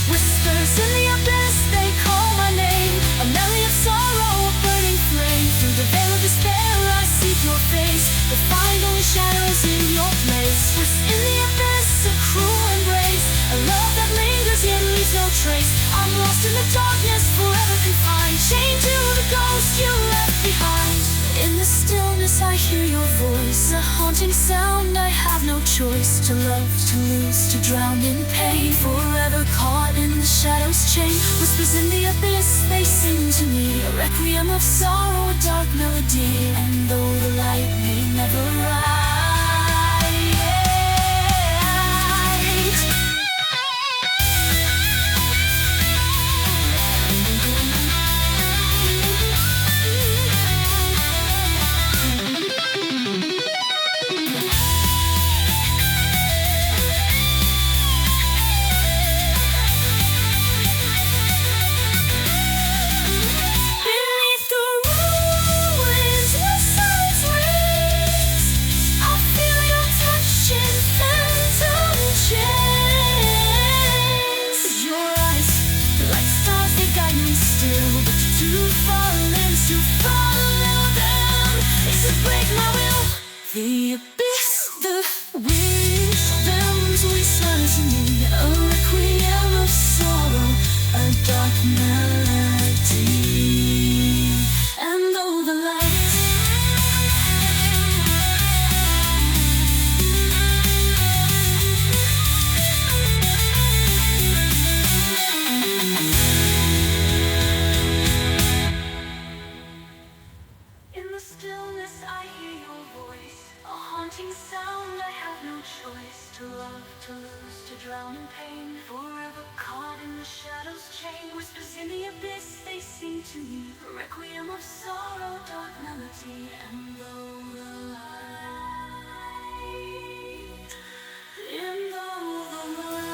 Whispers in the abyss, they call my name, a melody of sorrow, a burning flame. Through the veil of despair I seek your face, but find only shadows in your place. Whispers in the abyss, a cruel embrace, a love that lingers yet leaves no trace. I'm lost in the darkness, forever confined, chained to the ghost you left behind. In the stillness I hear your voice, a haunting sound, I have no choice. To love, to lose, to drown in pain, forever caught in the shadows' chain. Whispers in the abyss, they sing to me, a requiem of sorrow, a dark melody. And though the light may never rise, sea. Requiem of sorrow, dark melody, and though the light, and though the light.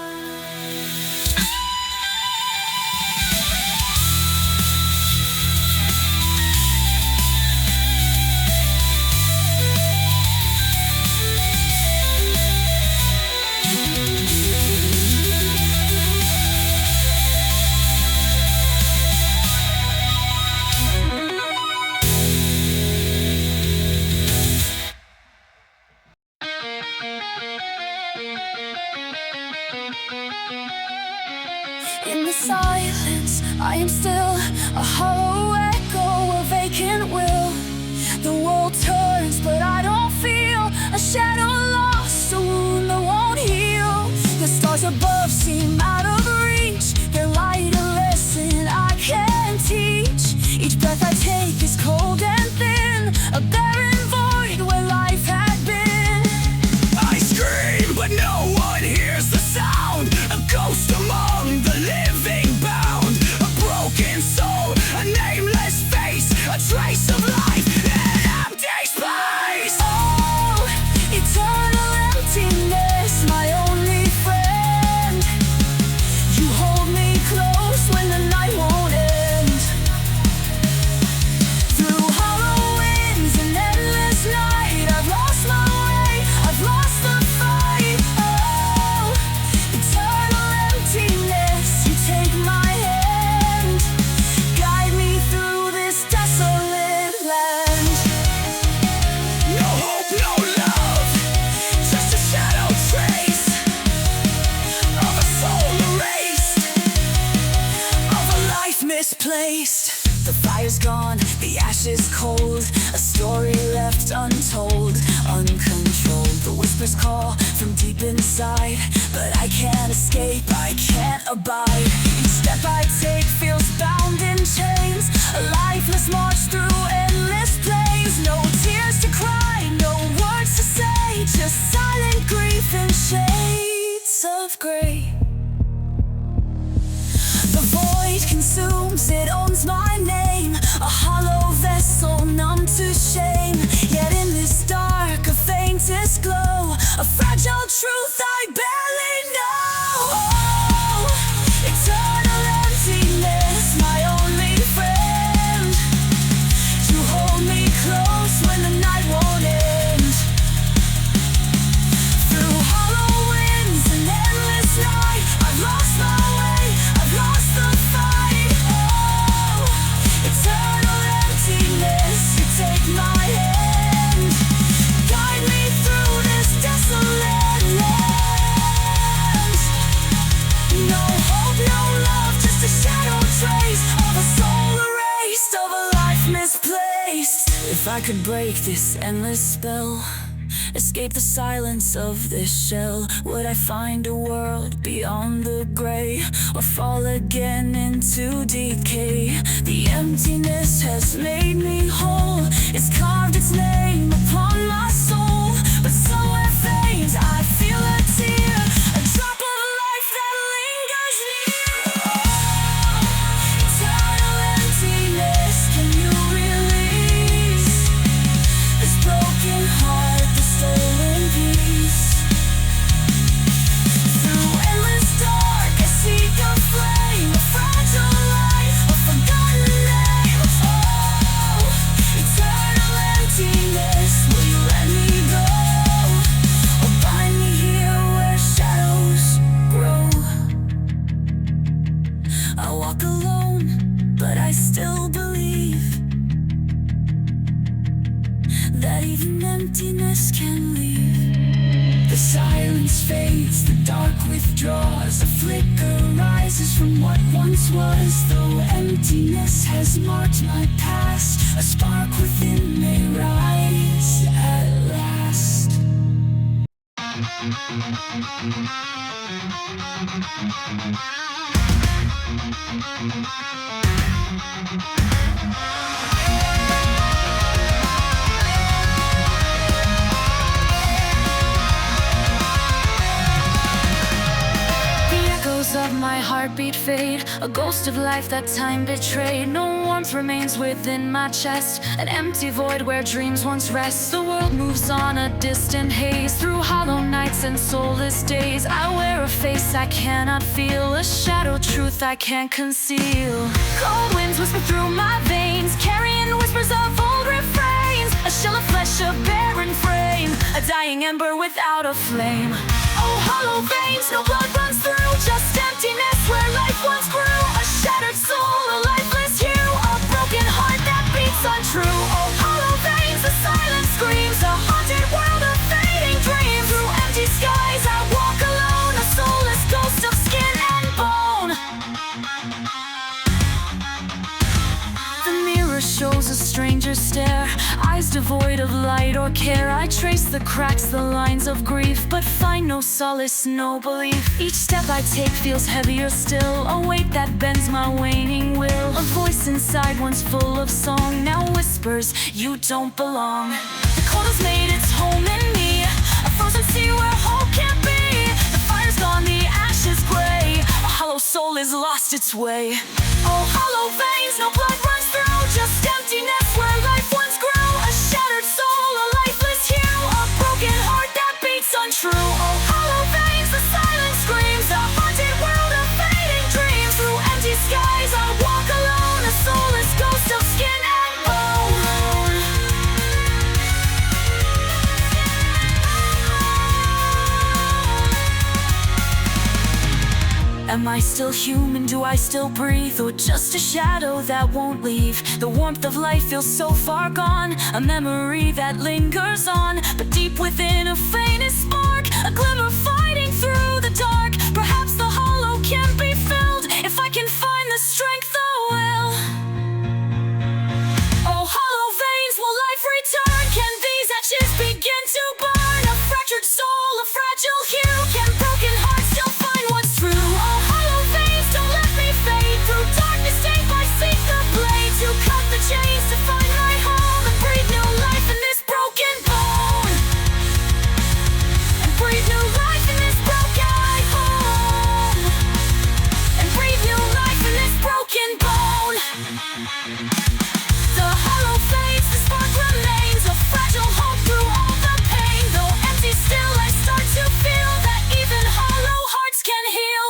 In the silence, I am still a hollow echo, a vacant will. The world turns, but I don't feel a shadow lost, a wound that won't heal. The stars above seem out of reach, their light a lesson I can't teach. Each breath I take is cold and thin, a barren void where life had been. I scream, but no one hears the sound. A ghost among the living bound. A broken soul, a nameless face, a trace of life in empty space. Oh, eternal emptiness, my only friend. You hold me close when the night won't end. Through hollow winds and endless night, I've lost my way, I've lost the fight. Oh, eternal emptiness, you take my hand, guide me through this desolate land. No hope, no love, just a shadow trace of a soul erased, Of a life misplaced. The fire's gone, the ashes cold, a story left untold, uncontrolled. The whispers call from deep inside, but I can't escape, I can't abide. Each step I take feels bound in chains, a lifeless march through endless plains. No tears to cry, no words to say, just silent grief in shades of grey. The void consumes, it owns my name, a hollow vessel numb to shame. Yet in this dark, a faintest glow, a fragile truth I barely know. Oh, eternal emptiness, my only friend. You hold me close when the night won't end. Through hollow winds and endless night, I've lost my way, I've lost the fight. Oh, eternal emptiness, you take my hand, guide me through this desolate land. No hope, no love, just a shadow trace of a soul erased, of a life misplaced. If I could break this endless spell, escape the silence of this shell, would I find a world beyond the gray, or fall again into decay? The emptiness has made me whole, it's carved its name upon my soul. But somewhere faint, I feel a tear, a drop of life that lingers near. Oh, eternal emptiness, can you release this broken heart, this stolen peace? Through endless dark, I seek a flame, a fragile life, a forgotten name. Oh, eternal emptiness, will you let me go? Or bind me here where shadows grow? I walk alone, but I still believe that even emptiness can leave. The silence fades, the dark withdraws, a flicker rises from what once was. Though emptiness has marked my past, a spark within may rise at last. echoes of my heartbeat fade, a ghost of life that time betrayed. No warmth remains within my chest, an empty void where dreams once rest. The world moves on a distant haze, through hollow nights and soulless days. I wear a face I cannot feel, a shadow truth I can't conceal. Cold winds whisper through my veins, carrying whispers of old refrains. A shell of flesh, a barren frame, a dying ember without a flame. Oh, hollow veins, no blood runs through, just emptiness where life once grew. A shattered soul, a lifeless hue, a broken heart that beats untrue. Oh, hollow veins, the silence screams, a haunted world of fading dreams. Through empty skies I walk alone, a soulless ghost of skin and bone. The mirror shows a stranger stare, eyes devoid of light or care. I trace the cracks, the lines of grief, but find no solace, no belief. Each step I take feels heavier still, a weight that bends my waning will. A voice inside once full of song now whispers, you don't belong. The cold has made its home in me, a frozen sea where hope can't be. The fire's gone, the ashes gray, a hollow soul has lost its way. Oh, hollow veins, no blood runs through, just emptiness where life once grew. A shattered soul, a lifeless hue, a broken heart that beats untrue. Oh, hollow veins, the silence screams, a haunted world of fading dreams. Through empty skies I walk alone, a soulless ghost of skin and bone. Am I still human? Do I still breathe? Or just a shadow that won't leave? The warmth of life feels so far gone, a memory that lingers on. But deep within a faintest spark, a glimmer fighting through the dark. Perhaps the hollow can be filled, if I can find the strength, the will. Oh, hollow veins, will life return? Can these ashes begin to burn? A fractured soul, a fragile hue, can broken hearts still find what's true? Oh, hollow veins, don't let me fade, through darkness tape I seek the blade, to cut the chains, to find my home, and breathe new life in this broken bone. And breathe new life in this broken home. And breathe new life in this broken bone. The hollow fades, the spark remains, a fragile hope through all the pain. Though empty still, I start to feel that even hollow hearts can heal.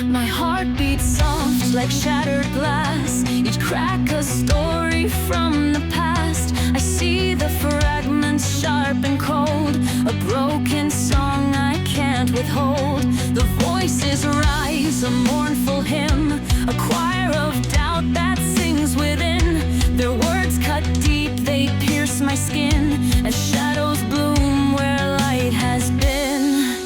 My heart beats soft like shattered glass, each crack a story from the past. I see the fragments sharp and cold, a broken song I can't withhold. The voices rise, a mournful hymn, a choir of doubt that sings within. Their words cut deep, they pierce my skin, as shadows bloom where light has been.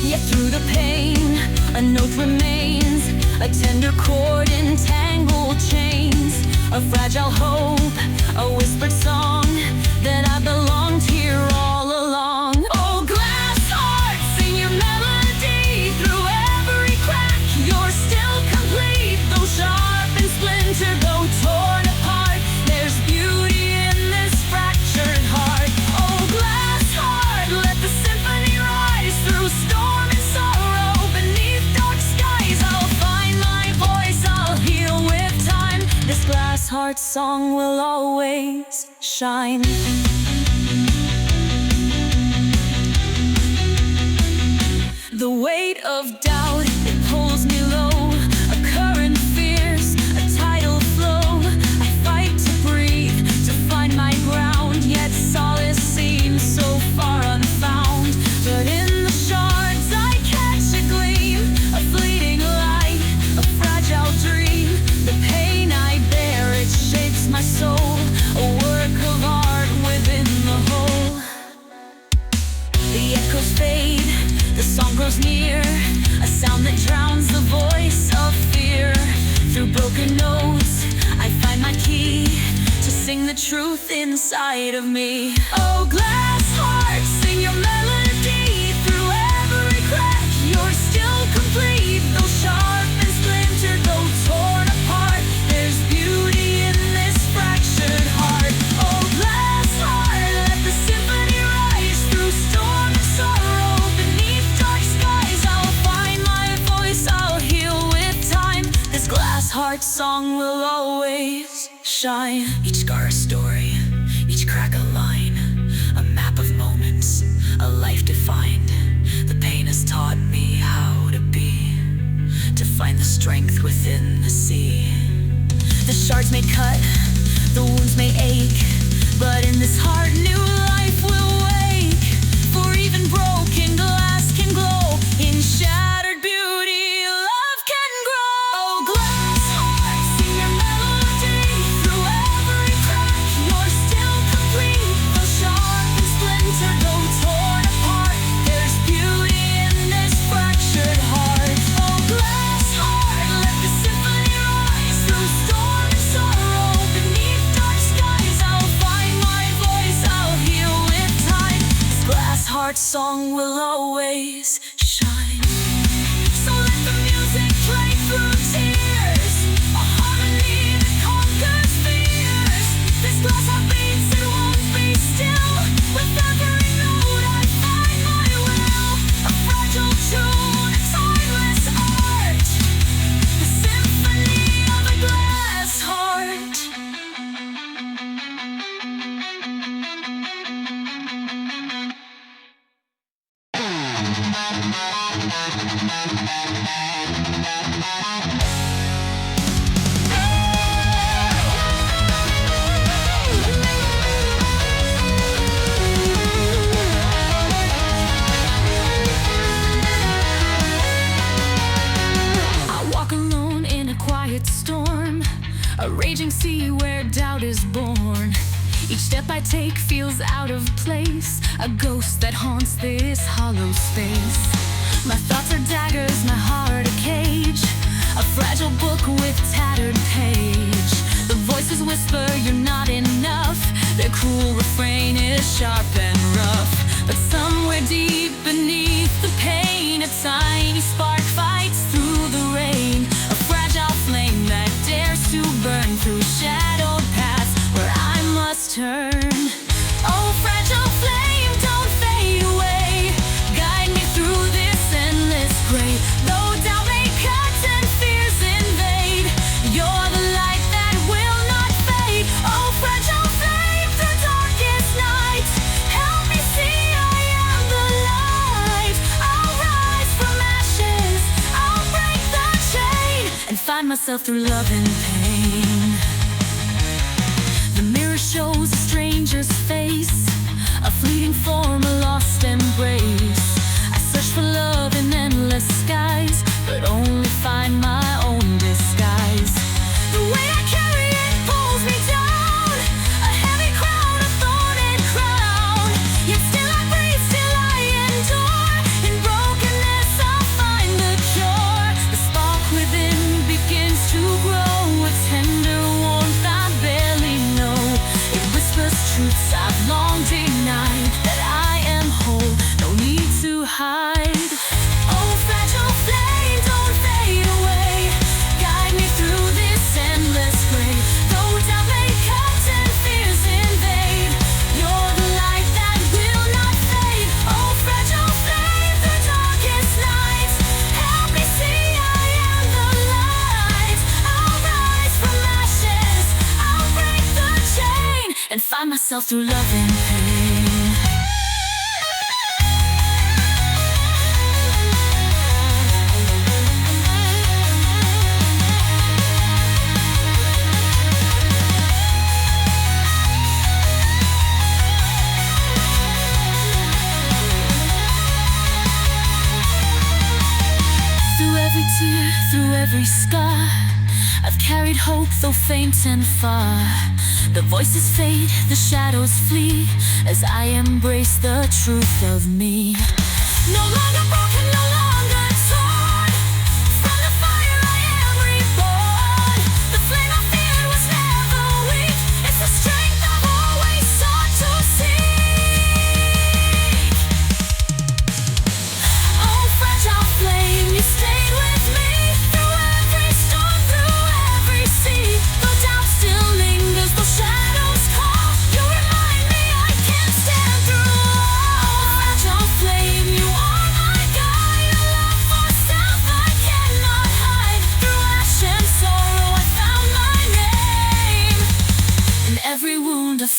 Yet through the pain, a note remains, a tender chord in tangled chains, a fragile hope, a whispered song that I belonged here all along. Oh, glass heart, sing your melody through every crack. You're still complete, though sharp and splintered, though torn apart. There's beauty in this fractured heart. Oh, glass heart, let the symphony rise through storm and sorrow. Beneath dark skies, I'll find my voice, I'll heal with time. This glass heart song will always shine. The weight of doubt, it pulls me low, a current fierce, a tidal flow. I fight to breathe, to find my ground, yet solace seems so far unfound. But in the near, a sound that drowns the voice of fear. Through broken notes, I find my key to sing the truth inside of me. Oh, glass heart, sing your melody. Through every crack, you're still complete. Though sharp and splintered, though torn apart, there's beauty in this fractured heart. Oh, glass heart, let the symphony rise. Through storm and sorrow, beneath dark skies, I'll find my voice, I'll heal with time. This glass heart song will always shine. Each scar a story, each crack a line, a map of moments, a life defined. The pain has taught me how to be, to find the strength within the sea. The shards may cut, the wounds may ache, but in this heart new life will wake. For even broken glass can glow, in shattered beauty love can grow. Oh, glass heart, sing your melody. Through every crack, you're still complete. Though sharp and splintered, though torn apart, there's beauty in this fractured heart. Oh, glass heart, let the symphony rise. Through storm and sorrow, beneath dark skies, I'll find my voice, I'll heal with time. This glass heart song will always shine. So let the music play through tears, a harmony that conquers fears. This glass heart beats, it won't be still. With every note I find my will, a fragile tune, a timeless art, the symphony of a glass heart. I walk alone in a quiet storm, a raging sea where doubt is born. Each step I take feels out of place, a ghost that haunts this hollow space. My thoughts are daggers, my heart a cage, a fragile book with tattered page. The voices whisper, you're not enough. Their cruel refrain is sharp and rough. But somewhere deep beneath the pain, a tiny spark fights through the rain. A fragile flame that dares to burn through shadowed paths where I must turn. Oh, fragile flame, don't fade away. Guide me through this endless gray. Though doubt may cut and fears invade, you're the light that will not fade. Oh, fragile flame through darkest night, help me see I am the light. I'll rise from ashes, I'll break the chain, and find myself through love and pain. The mirror shows a stranger's face, a fleeting form, a lost embrace. I search for love in endless skies, but only find my own disguise. The way I carry it pulls me down, a heavy crown, a thorny crown. Yet still I breathe, still I endure. In brokenness I'll find the cure. The spark within begins to grow, a tender warmth I barely know. It whispers truths I've long denied, that I am whole, no need to hide. Oh, fragile flame, don't fade away. Guide me through this endless gray. Though doubt may cut and fears invade, you're the light that will not fade. Oh, fragile flame through darkest nights, help me see I am the light. I'll rise from ashes, I'll break the chain, and find myself through love and pain. Through every tear, through every scar, I've carried hope though faint and far. The voices fade, the shadows flee, as I embrace the truth of me. No longer broken, no longer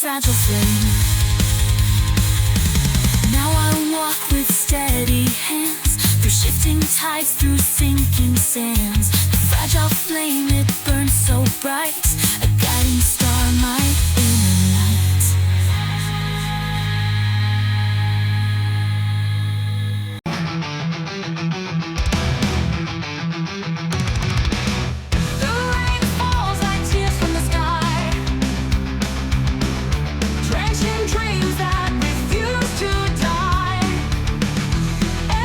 fragile flame. Now I walk with steady hands through shifting tides, through sinking sands. The fragile flame, it burns so bright, a guiding star, my inner light. The rain falls like tears from the sky, drenching dreams that refuse to die.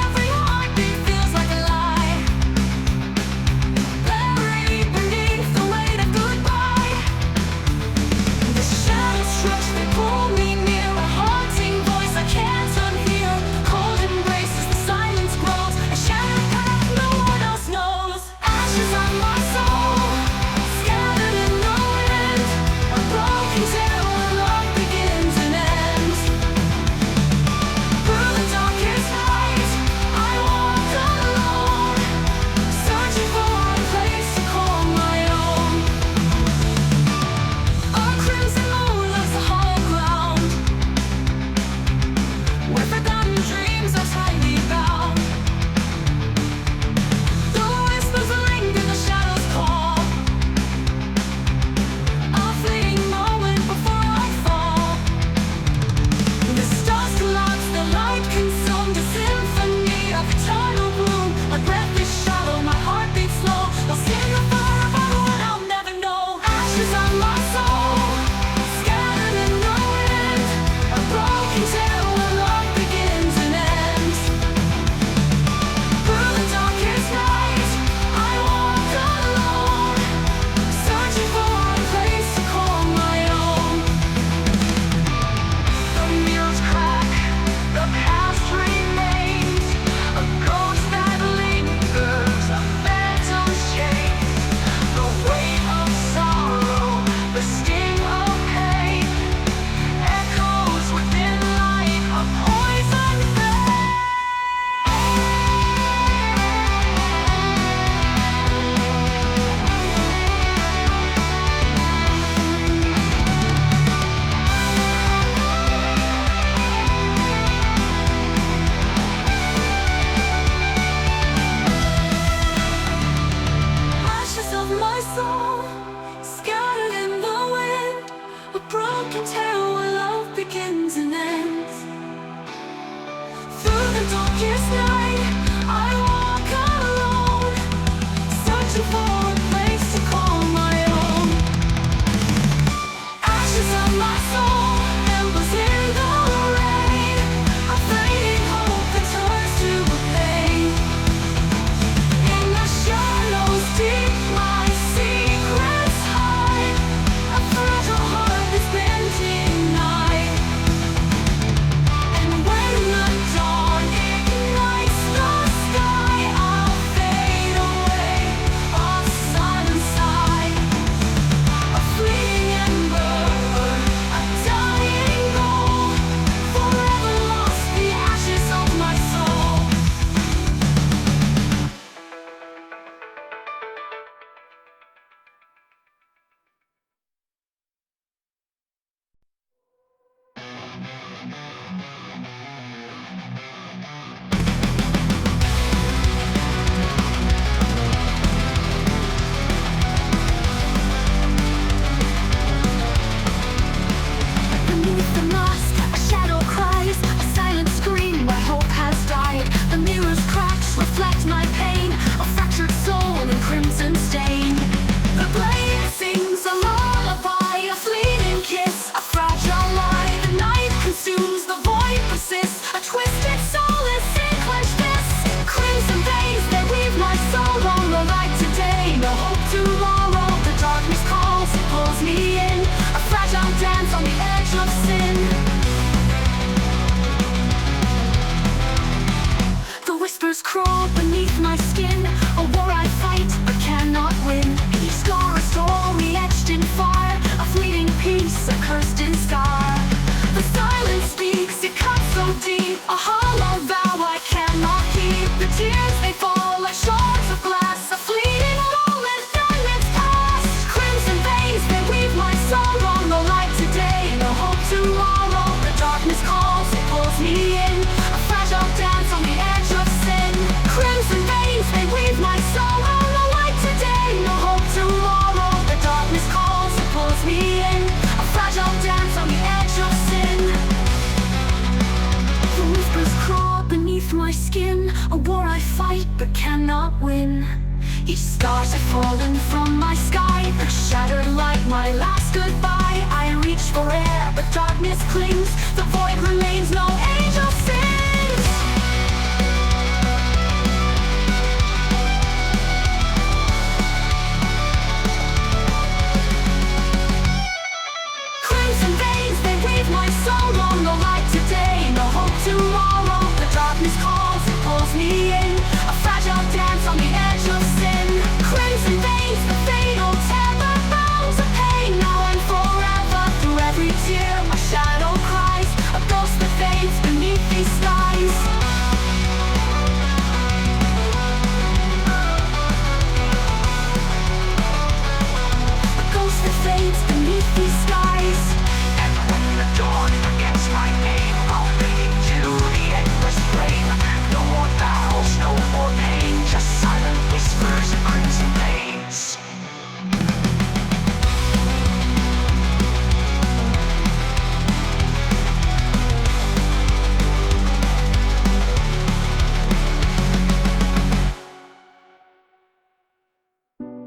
Every heartbeat feels like a lie, buried beneath the weight of goodbye. The cannot win. Each star's have fallen from my sky, they're shattered like my last goodbye. I reach for air, but darkness clings. The void remains, no angel sings. Crimson veins, they weave my soul on. No light today, no hope tomorrow. The darkness calls, it pulls me in. A fragile dance on the edge of sin. Crimson veins, the fatal tether bounds of pain. Now and forever, through every tear, my shadow cries. A ghost that fades beneath these skies. A ghost that fades beneath these skies. And when the dawn forgets my name, I'll fade into the endless flame. No more battles, no more pain, just silent whispers and crimson veins.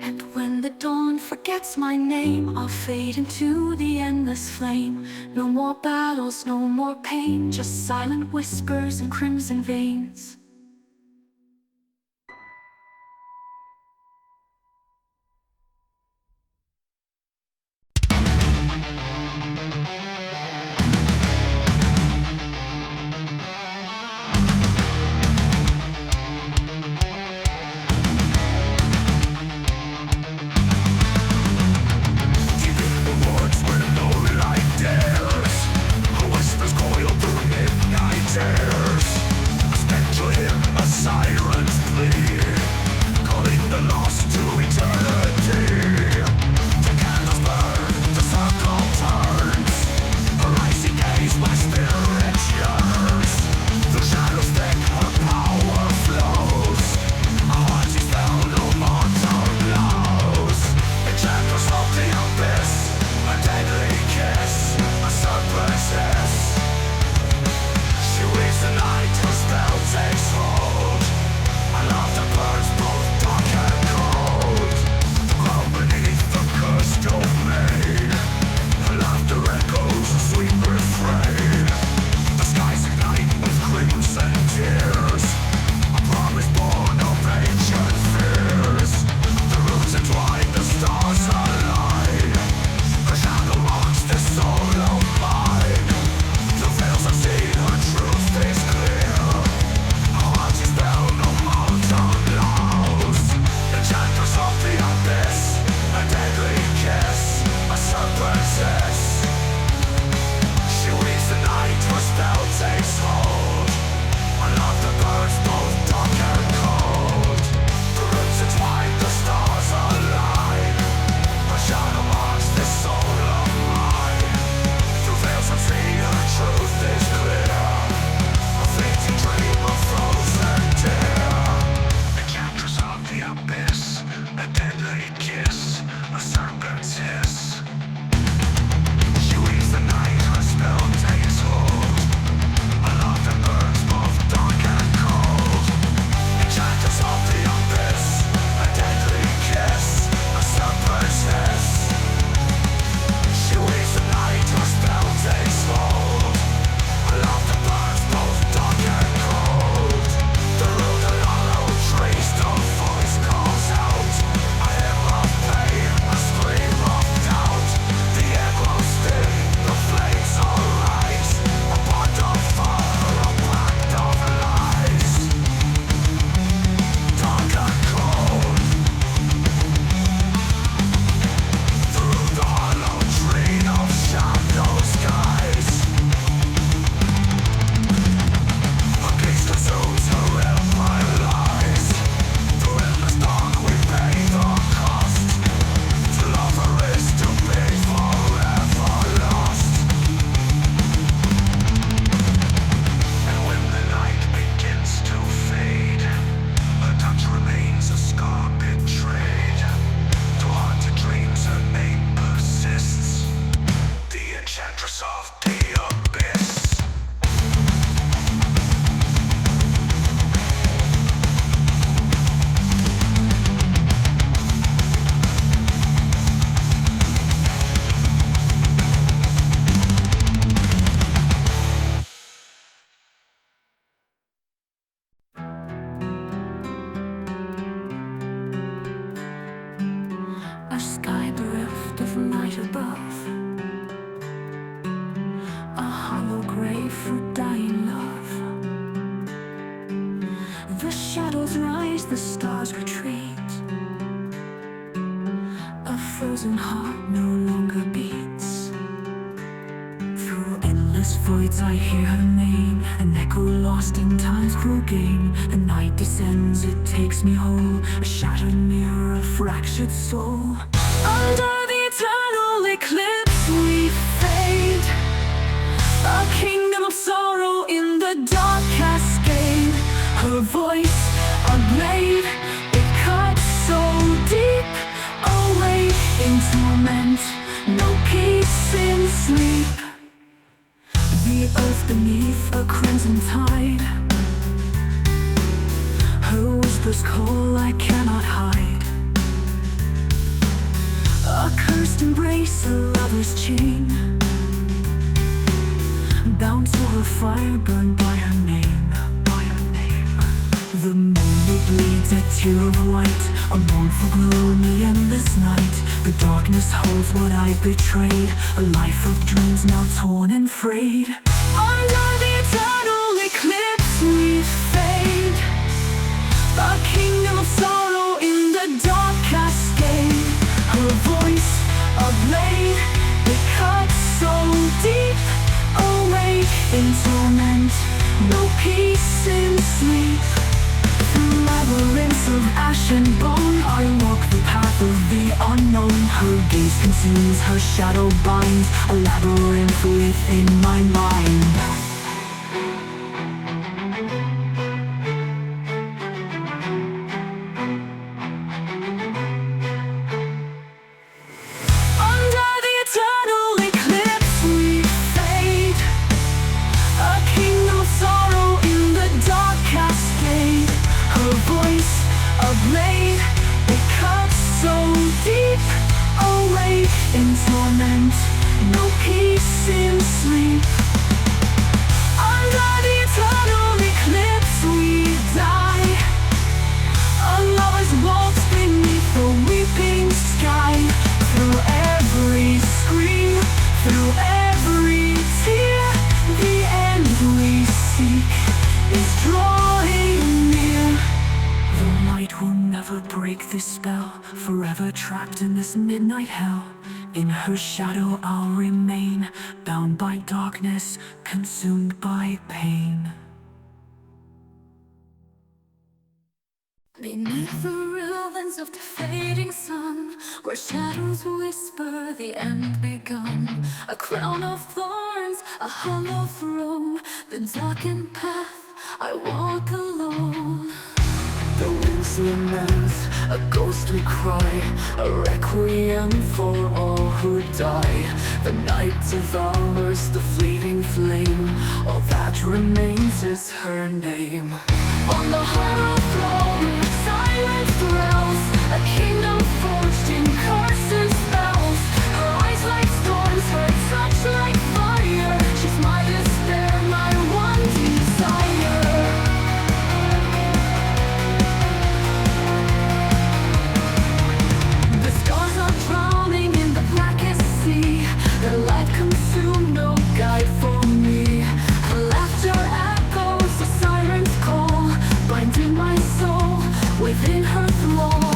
And when the dawn forgets my name, I'll fade into the endless flame. No more battles, no more pain, just silent whispers and crimson veins. Whispers coil through midnight airs. A spectral frozen heart no longer beats. Through endless voids I hear her name, an echo lost in time's cruel game. The night descends, it takes me whole, a shattered mirror, a fractured soul. Under the eternal eclipse we fade, a kingdom of sorrow in the dark cascade. Her voice, a blade, it cuts so deep, away in torment, no peace in sleep. The earth beneath a crimson tide, her whispers call I cannot hide. A cursed embrace, a lover's chain, bound to her fire, burned by her name. The moon bleeds a tear of light, a mournful glow in the endless night. The darkness holds what I betrayed, a life of dreams now torn and frayed. Under the eternal eclipse we fade, a kingdom of sorrow in the dark cascade. Her voice, a blade, it cuts so deep, away in torment, no peace in sleep. Through labyrinths of ash and bone I walk the path of the unknown. Her gaze consumes, her shadow binds, a labyrinth within my mind. In torment, no peace in sleep. Under the eternal eclipse we die, a lover's waltz beneath the weeping sky. Through every scream, through every tear, the end we seek is drawing near. The light will never break this spell, forever trapped in this midnight hell. In her shadow I'll remain, bound by darkness, consumed by pain. Beneath the ruins of the fading sun, where shadows whisper the end begun, a crown of thorns, a hollow throne, the darkened path I walk alone. The winds lament, a ghostly cry, a requiem for all who die. The night devours the fleeting flame, all that remains is her name. On the hollow throne, silence dwells, a kingdom forged in curses spells. Her eyes like storms, her touch like fire. She's my despair, my one desire. Drowning in the blackest sea, her light consumed, no guide for me. Her laughter echoes a siren's call, binding my soul within her thrall.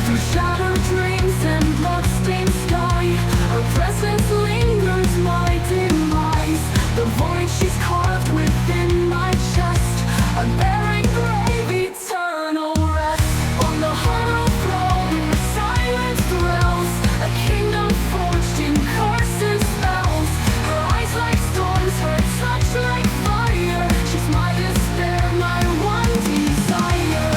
Through shattered dreams and bloodstained sky, her presence lingers my demise. The void she's carved within my chest, unbearing grave, eternal rest. On the hollow throne, silence dwells, a kingdom forged in curses spells. Her eyes like storms, her touch like fire. She's my despair, my one desire.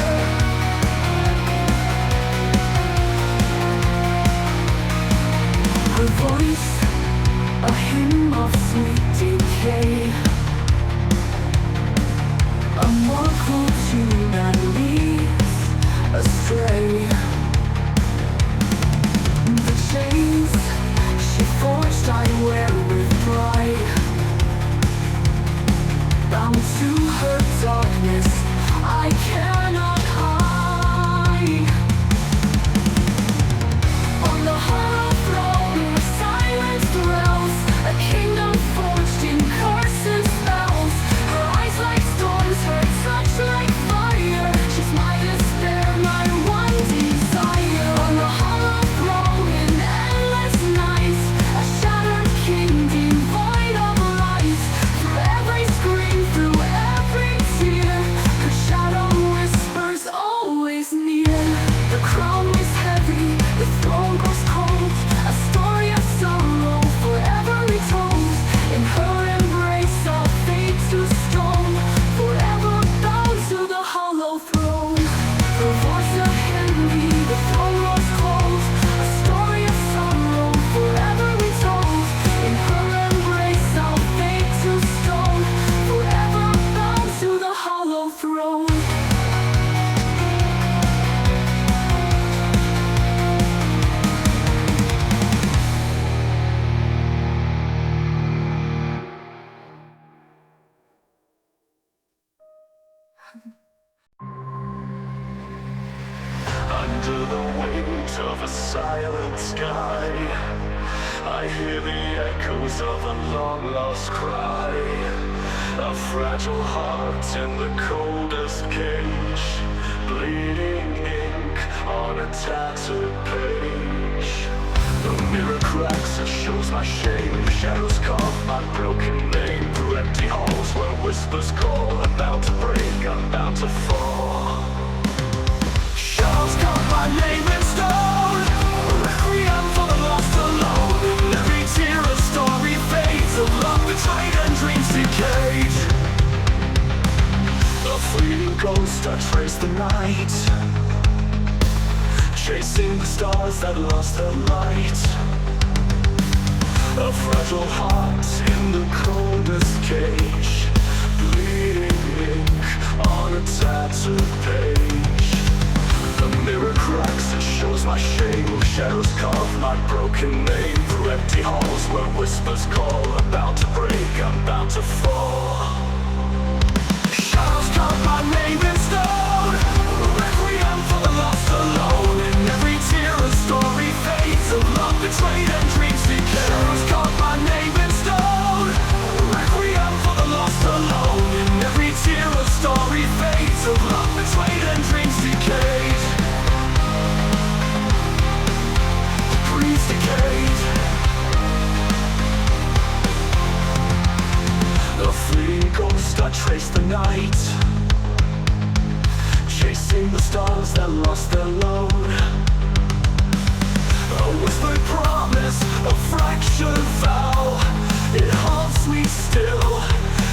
The crown is heavy, the throne grows cold. A story of sorrow forever retold. In her embrace our fate to stone, forever bound to the hollow throne. Her voice of Henry, the throne was cold. A story of sorrow forever retold. In her embrace our fate to stone, forever bound to the hollow throne. Under the weight of a silent sky, I hear the echoes of a long-lost cry. A fragile heart in the coldest cage, bleeding ink on a tattered page. The mirror cracks, it shows my shame. Shadows carve my broken name through empty halls where whispers call. I'm bound to break, I'm bound to fall. Shadows carve my name in stone. A requiem for the lost alone. In every tear a story fades, of love betrayed and dreams decayed. A fleeting ghost, I trace the night, chasing the stars that lost their light. A fragile heart in the coldest cage, bleeding ink on a tattered page. The mirror cracks, it shows my shame. Shadows carve my broken name through empty halls where whispers call. I'm bound to break, I'm bound to fall. Shadows carve my name in stone. A requiem for the lost alone. In every tear a story fades, of love betrayed and dreams decay. Shadows carve my name in stone. A requiem for the lost alone. In every tear a story fades, of love betrayed and dreams decayed. Dreams decayed. A fleeting ghost, I trace the night, chasing the stars that lost their load. A whispered promise, a fractured vow. It haunts me still,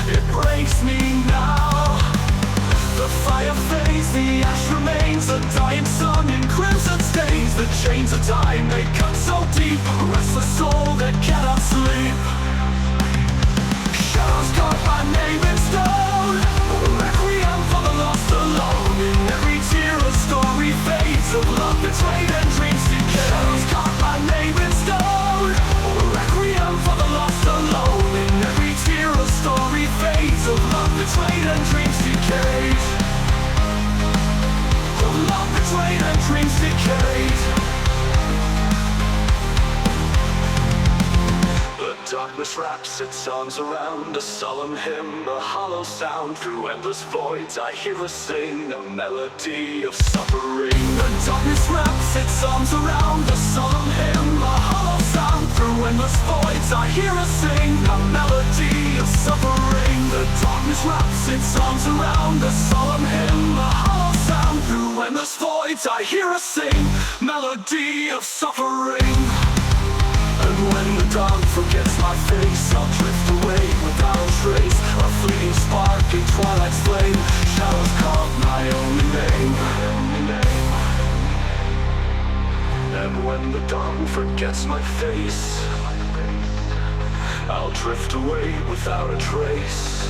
it breaks me now. The fire fades, the ash remains. A dying sun in crimson stains. The chains of time, they cut so deep. A restless soul that cannot sleep. Shadows carve my name in stone. A requiem for the lost alone. In every tear a story fades, of love betrayed and dreams decay. Shadows carve my name in stone. A requiem for the lost alone. In every tear a story fades, of love betrayed and dreams decayed. Of love betrayed and dreams decayed. Darkness wraps its arms around a solemn hymn, a hollow sound. Through endless voids I hear her sing a melody of suffering. The darkness wraps its arms around a solemn hymn, a hollow sound. Through endless voids I hear her sing a melody of suffering. The darkness wraps its arms around a solemn hymn, a hollow sound. Through endless voids I hear her sing melody of suffering. And when the dawn forgets my face, I'll drift away without a trace. A fleeting spark in twilight's flame, shadows call my only name. And when the dawn forgets my face, I'll drift away without a trace.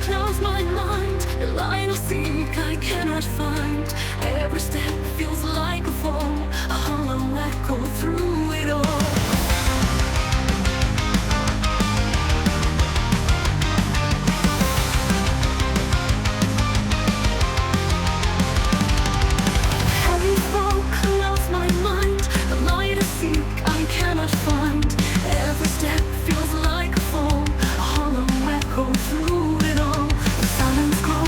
Clouds my mind, a line of seek I cannot find. Every step feels like a fall, a hollow echo through it all. Heavy fog clouds my mind, a line of seek I cannot find. Every step feels like a fall, a hollow echo through it all. The silence calls.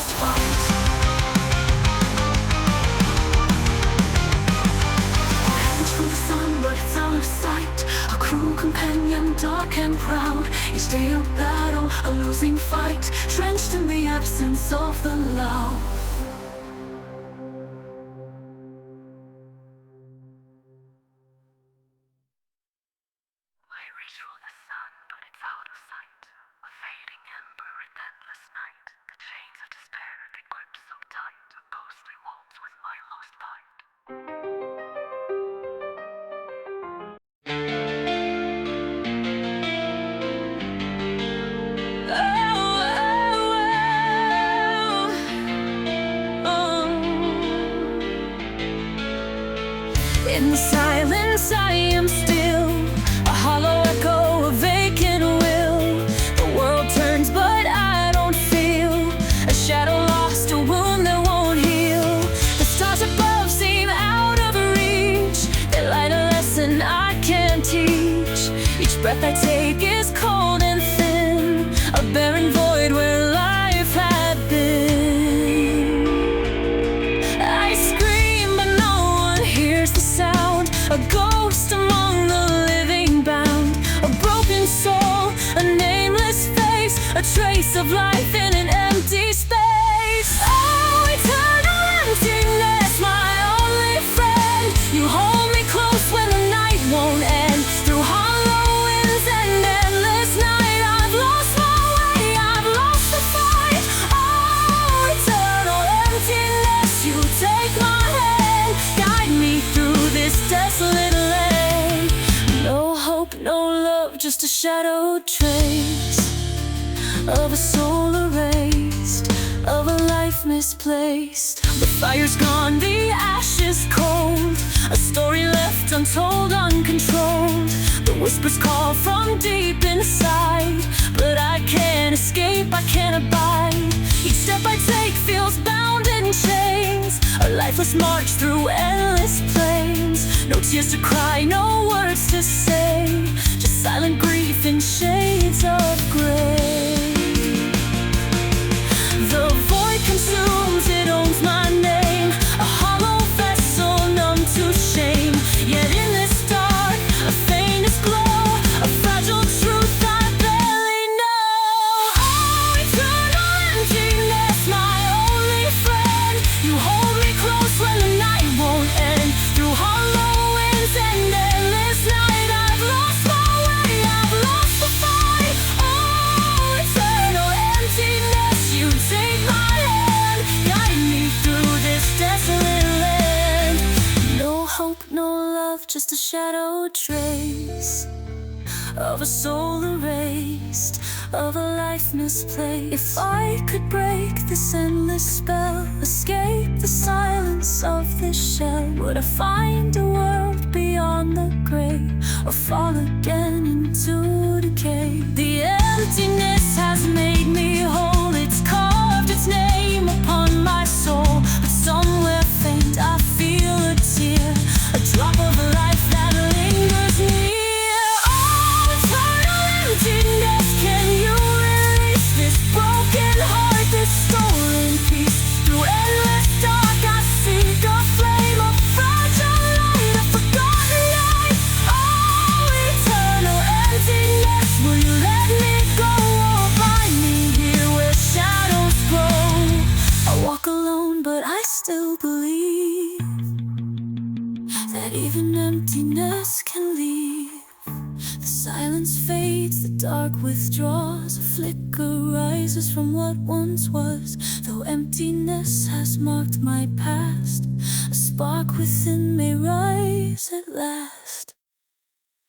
lost fight. Headed for the sun, but it's out of sight. A cruel companion, dark and proud. Each day a battle, a losing fight, drenched in the absence of the loud. In silence I am still, a hollow echo, a vacant will. The world turns but I don't feel, a shadow lost, a wound that won't heal. The stars above seem out of reach, they light a lesson I can't teach. Each breath I take is cold and thin, a barren void where life had been. I scream but no one hears the sound, a ghost among the living bound. A broken soul, a nameless face, a trace of life in an empty space. Oh, eternal emptiness, my only friend. You hold me close when the night won't end. Through hollow winds and endless night, I've lost my way, I've lost the fight. Oh, eternal emptiness, you take my hand, guide me through this desolate land. No hope, no love, just a shadow trace of a soul erased, of a life misplaced. The fire's gone, the ashes cold, a story left untold, uncontrolled. The whispers call from deep inside, but I can't escape, I can't abide. Each step I take feels bound in chains, a lifeless march through endless plains. No tears to cry, no words to say, just silent grief in shades of gray. The void consumes, it owns my name, a hollow vessel numb to shame. Yet in this dark, a faintest glow, a fragile truth I barely know. Oh, eternal emptiness, my only friend. You hold me close when the night won't end. Through hollow winds and endless night, I've lost my way, I've lost the fight. Oh, eternal emptiness, you take my hand, guide me through this desolate land. No hope, no love, just a shadow trace of a soul erased, of a life misplaced. If I could break this endless spell, escape the silence of this shell, would I find a world beyond the grave, or fall again into decay? The emptiness has made me whole, it's carved its name upon my soul. But somewhere faint I feel a tear, a drop of life that lingers near. Oh, eternal emptiness, can you release this broken heart, this stolen peace? Through endless dark I seek a flame, a fragile light, a forgotten night. Oh, eternal emptiness, will you let me go, or find me here where shadows grow? I walk alone but I still believe that even emptiness can leave. The silence fades, the dark withdraws, a flicker rises from what once was. Though emptiness has marked my past, a spark within may rise at last.